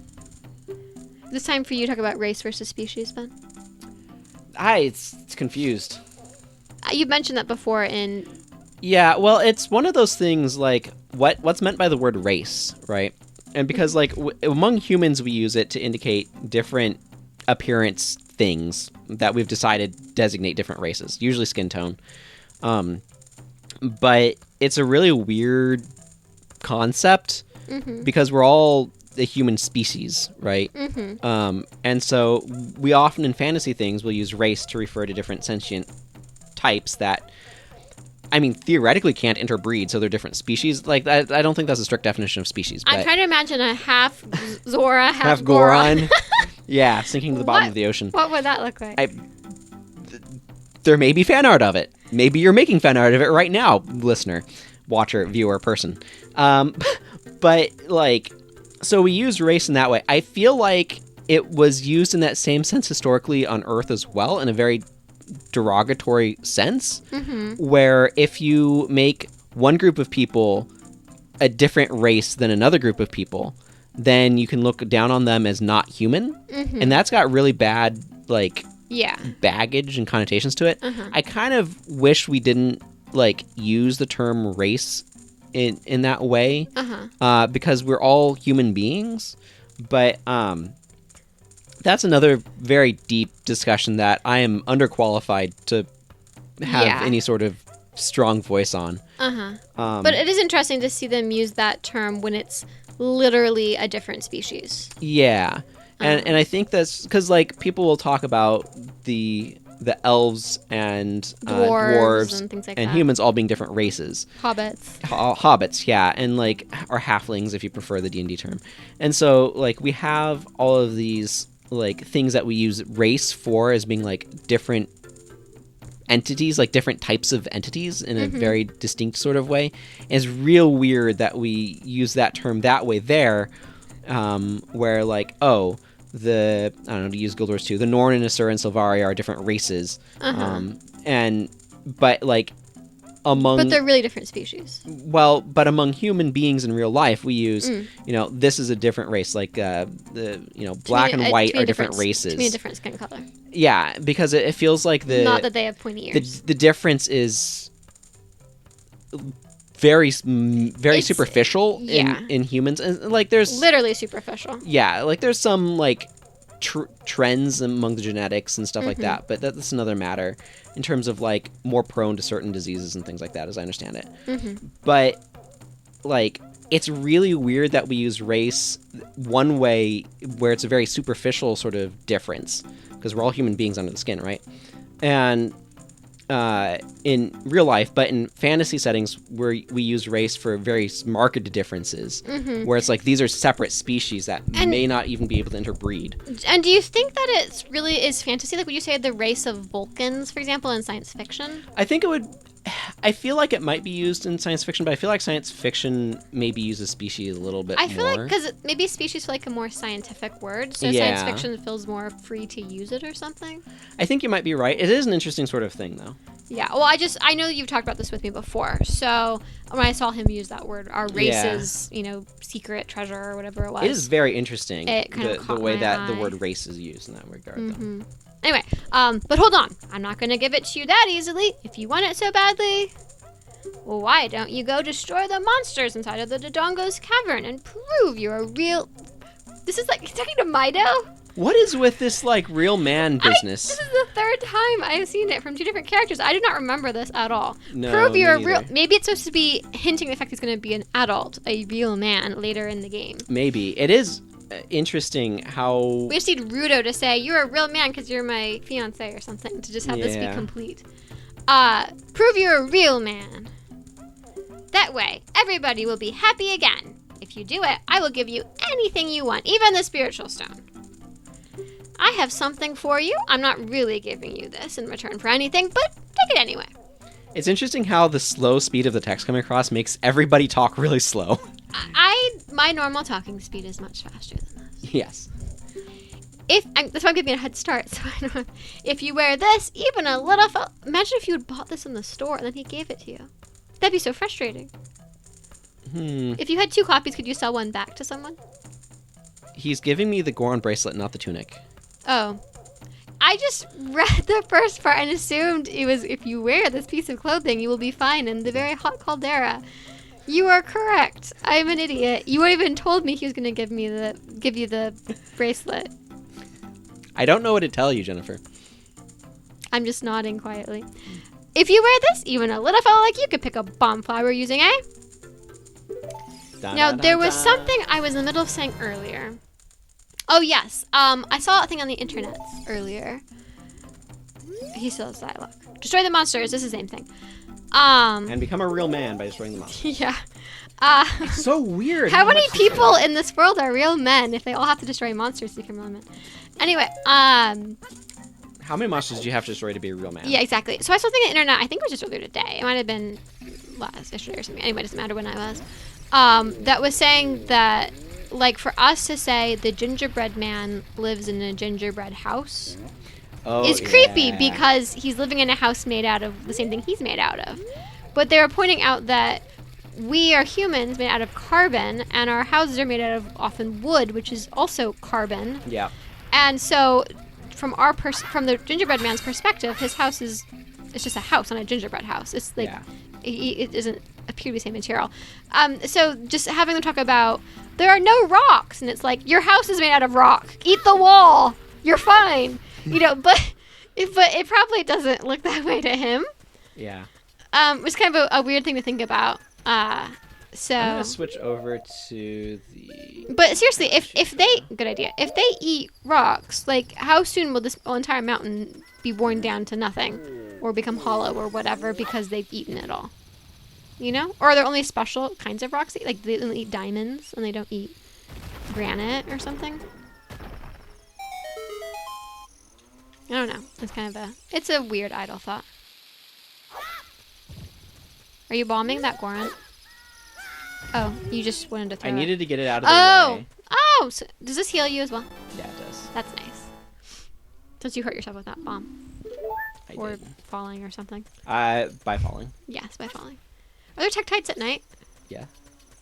This time for you to talk about race versus species, Ben. It's confused. You've mentioned that before in... Yeah, well, it's one of those things like what's meant by the word race, right? And because like among humans we use it to indicate different appearance things that we've decided designate different races, usually skin tone. But it's a really weird concept because we're all a human species, right? And so we often in fantasy things will use race to refer to different sentient types that, I mean, theoretically can't interbreed, so they're different species. Like, I don't think that's a strict definition of species. But I'm trying to imagine a half Zora, half Goron. Yeah, sinking to the bottom of the ocean. What would that look like? There may be fan art of it. Maybe you're making fan art of it right now, listener, watcher, viewer, person. But, like, so we use race in that way. I feel like it was used in that same sense historically on Earth as well, in a very derogatory sense, where if you make one group of people a different race than another group of people, then you can look down on them as not human. And that's got really bad, like, baggage and connotations to it. I kind of wish we didn't like use the term race in that way, because we're all human beings. But that's another very deep discussion that I am underqualified to have any sort of strong voice on. But it is interesting to see them use that term when it's literally a different species. Yeah. And I think that's because, like, people will talk about the elves and dwarves and things like and that. humans all being different races. Hobbits. Hobbits, yeah. And, like, or halflings, if you prefer the D&D term. And so, like, we have all of these, like, things that we use race for as being, like, different entities, like different types of entities in a very distinct sort of way. And it's real weird that we use that term that way there, where, like, I don't know, to use Guild Wars 2, the Norn and Asura and Silvaria are different races. But like among... But they're really different species. Well, but among human beings in real life, we use, this is a different race. Like, black and white are different races. To me, a different skin color. Yeah, because it feels like Not that they have pointy ears. The difference is very superficial in humans, and like there's literally superficial. Yeah, like there's some like trends among the genetics and stuff like that, but that's another matter in terms of like more prone to certain diseases and things like that, as I understand it. But like it's really weird that we use race one way where it's a very superficial sort of difference, because we're all human beings under the skin, right? And in real life, but in fantasy settings where we use race for very marked differences, where it's like these are separate species that may not even be able to interbreed. And do you think that it's really is fantasy? Like, would you say the race of Vulcans, for example, in science fiction? I feel like it might be used in science fiction, but I feel like science fiction maybe uses species a little bit more. I feel like, because maybe species feel like a more scientific word, so science fiction feels more free to use it or something. I think you might be right. It is an interesting sort of thing, though. Yeah, well, I know you've talked about this with me before, so when I saw him use that word, our race's, secret treasure or whatever it was. It is very interesting, it kind of the way that eye. the word race is used in that regard, though. Anyway, but hold on. I'm not going to give it to you that easily. If you want it so badly, well, why don't you go destroy the monsters inside of the Dodongo's cavern and prove you're a real... This is like, you're talking to Mido? What is with this, like, real man business? This is the third time I've seen it from two different characters. I do not remember this at all. No, prove you're a me real... either. Maybe it's supposed to be hinting the fact he's going to be an adult, a real man, later in the game. Maybe. It is interesting how... We just need Rudo to say, you're a real man because you're my fiancé or something, to just have this be complete. Prove you're a real man. That way, everybody will be happy again. If you do it, I will give you anything you want, even the spiritual stone. I have something for you. I'm not really giving you this in return for anything, but take it anyway. It's interesting how the slow speed of the text coming across makes everybody talk really slow. My normal talking speed is much faster than this. Yes. That's why I'm giving you a head start. So I know if you wear this, even a little... Imagine if you had bought this in the store and then he gave it to you. That'd be so frustrating. If you had 2 copies, could you sell one back to someone? He's giving me the Goron bracelet, not the tunic. Oh. I just read the first part and assumed it was, if you wear this piece of clothing, you will be fine in the very hot caldera. You are correct. I'm an idiot. You even told me he was going to give you the bracelet. I don't know what to tell you, Jennifer. I'm just nodding quietly. If you wear this, even a little fellow like you could pick a bomb flower using a... Now, there was something I was in the middle of saying earlier. Oh, yes. I saw a thing on the internet earlier. He still has dialogue. Destroy the monsters. It's the same thing. And become a real man by destroying the monsters. Yeah. It's so weird. How many people in this world are real men if they all have to destroy monsters to become real men? Anyway, how many monsters do you have to destroy to be a real man? Yeah, exactly. So I saw something on the internet, I think it was just earlier today. It might have been yesterday or something. Anyway, it doesn't matter when I was. That was saying that, like, for us to say the gingerbread man lives in a gingerbread house is creepy because he's living in a house made out of the same thing he's made out of. But they were pointing out that we are humans made out of carbon, and our houses are made out of often wood, which is also carbon. Yeah. And so from the gingerbread man's perspective, his house it's just a house, not a gingerbread house. It's like it doesn't appear to be the same material. So just having them talk about there are no rocks, and it's like your house is made out of rock. Eat the wall. You're fine. But it probably doesn't look that way to him. Yeah. It's kind of a weird thing to think about. So I'm gonna switch over to the. But seriously, if they eat rocks, like how soon will this entire mountain be worn down to nothing, or become hollow or whatever because they've eaten it all? Or are there only special kinds of rocks? Like they only eat diamonds and they don't eat granite or something? I don't know. It's a weird idle thought. Are you bombing that Goron? Oh, you just wanted to throw I it. needed to get it out of the way. Oh! So does this heal you as well? Yeah, it does. That's nice. Since you hurt yourself with that bomb. I Or did. falling or something. By falling. Yes, by falling. Are there Tektites at night? Yeah.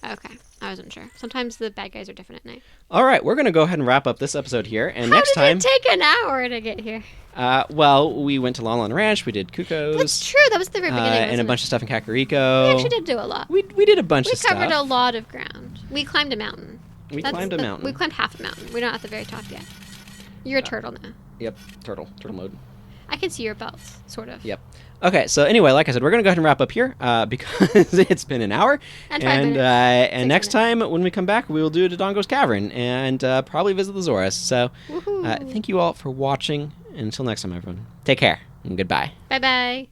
Okay, I wasn't sure. Sometimes the bad guys are different at night. All right, we're gonna go ahead and wrap up this episode here, and next How time. did it take an hour to get here? Well, we went to Lon-Lon Ranch. We did Cuckoos. That's true. That was the very beginning. And a wasn't bunch it? of stuff in Kakariko. We actually did do a lot. We did a bunch of stuff. We covered a lot of ground. We climbed a mountain. We climbed a mountain. We climbed half a mountain. We're not at the very top yet. You're a turtle now. Yep, turtle mode. I can see your belts, sort of. Yep. Okay, so anyway, like I said, we're going to go ahead and wrap up here because it's been an hour. And 5 minutes. And next time when we come back, we will do Dodongo's Cavern and probably visit the Zoras. So thank you all for watching. Until next time, everyone. Take care and goodbye. Bye-bye.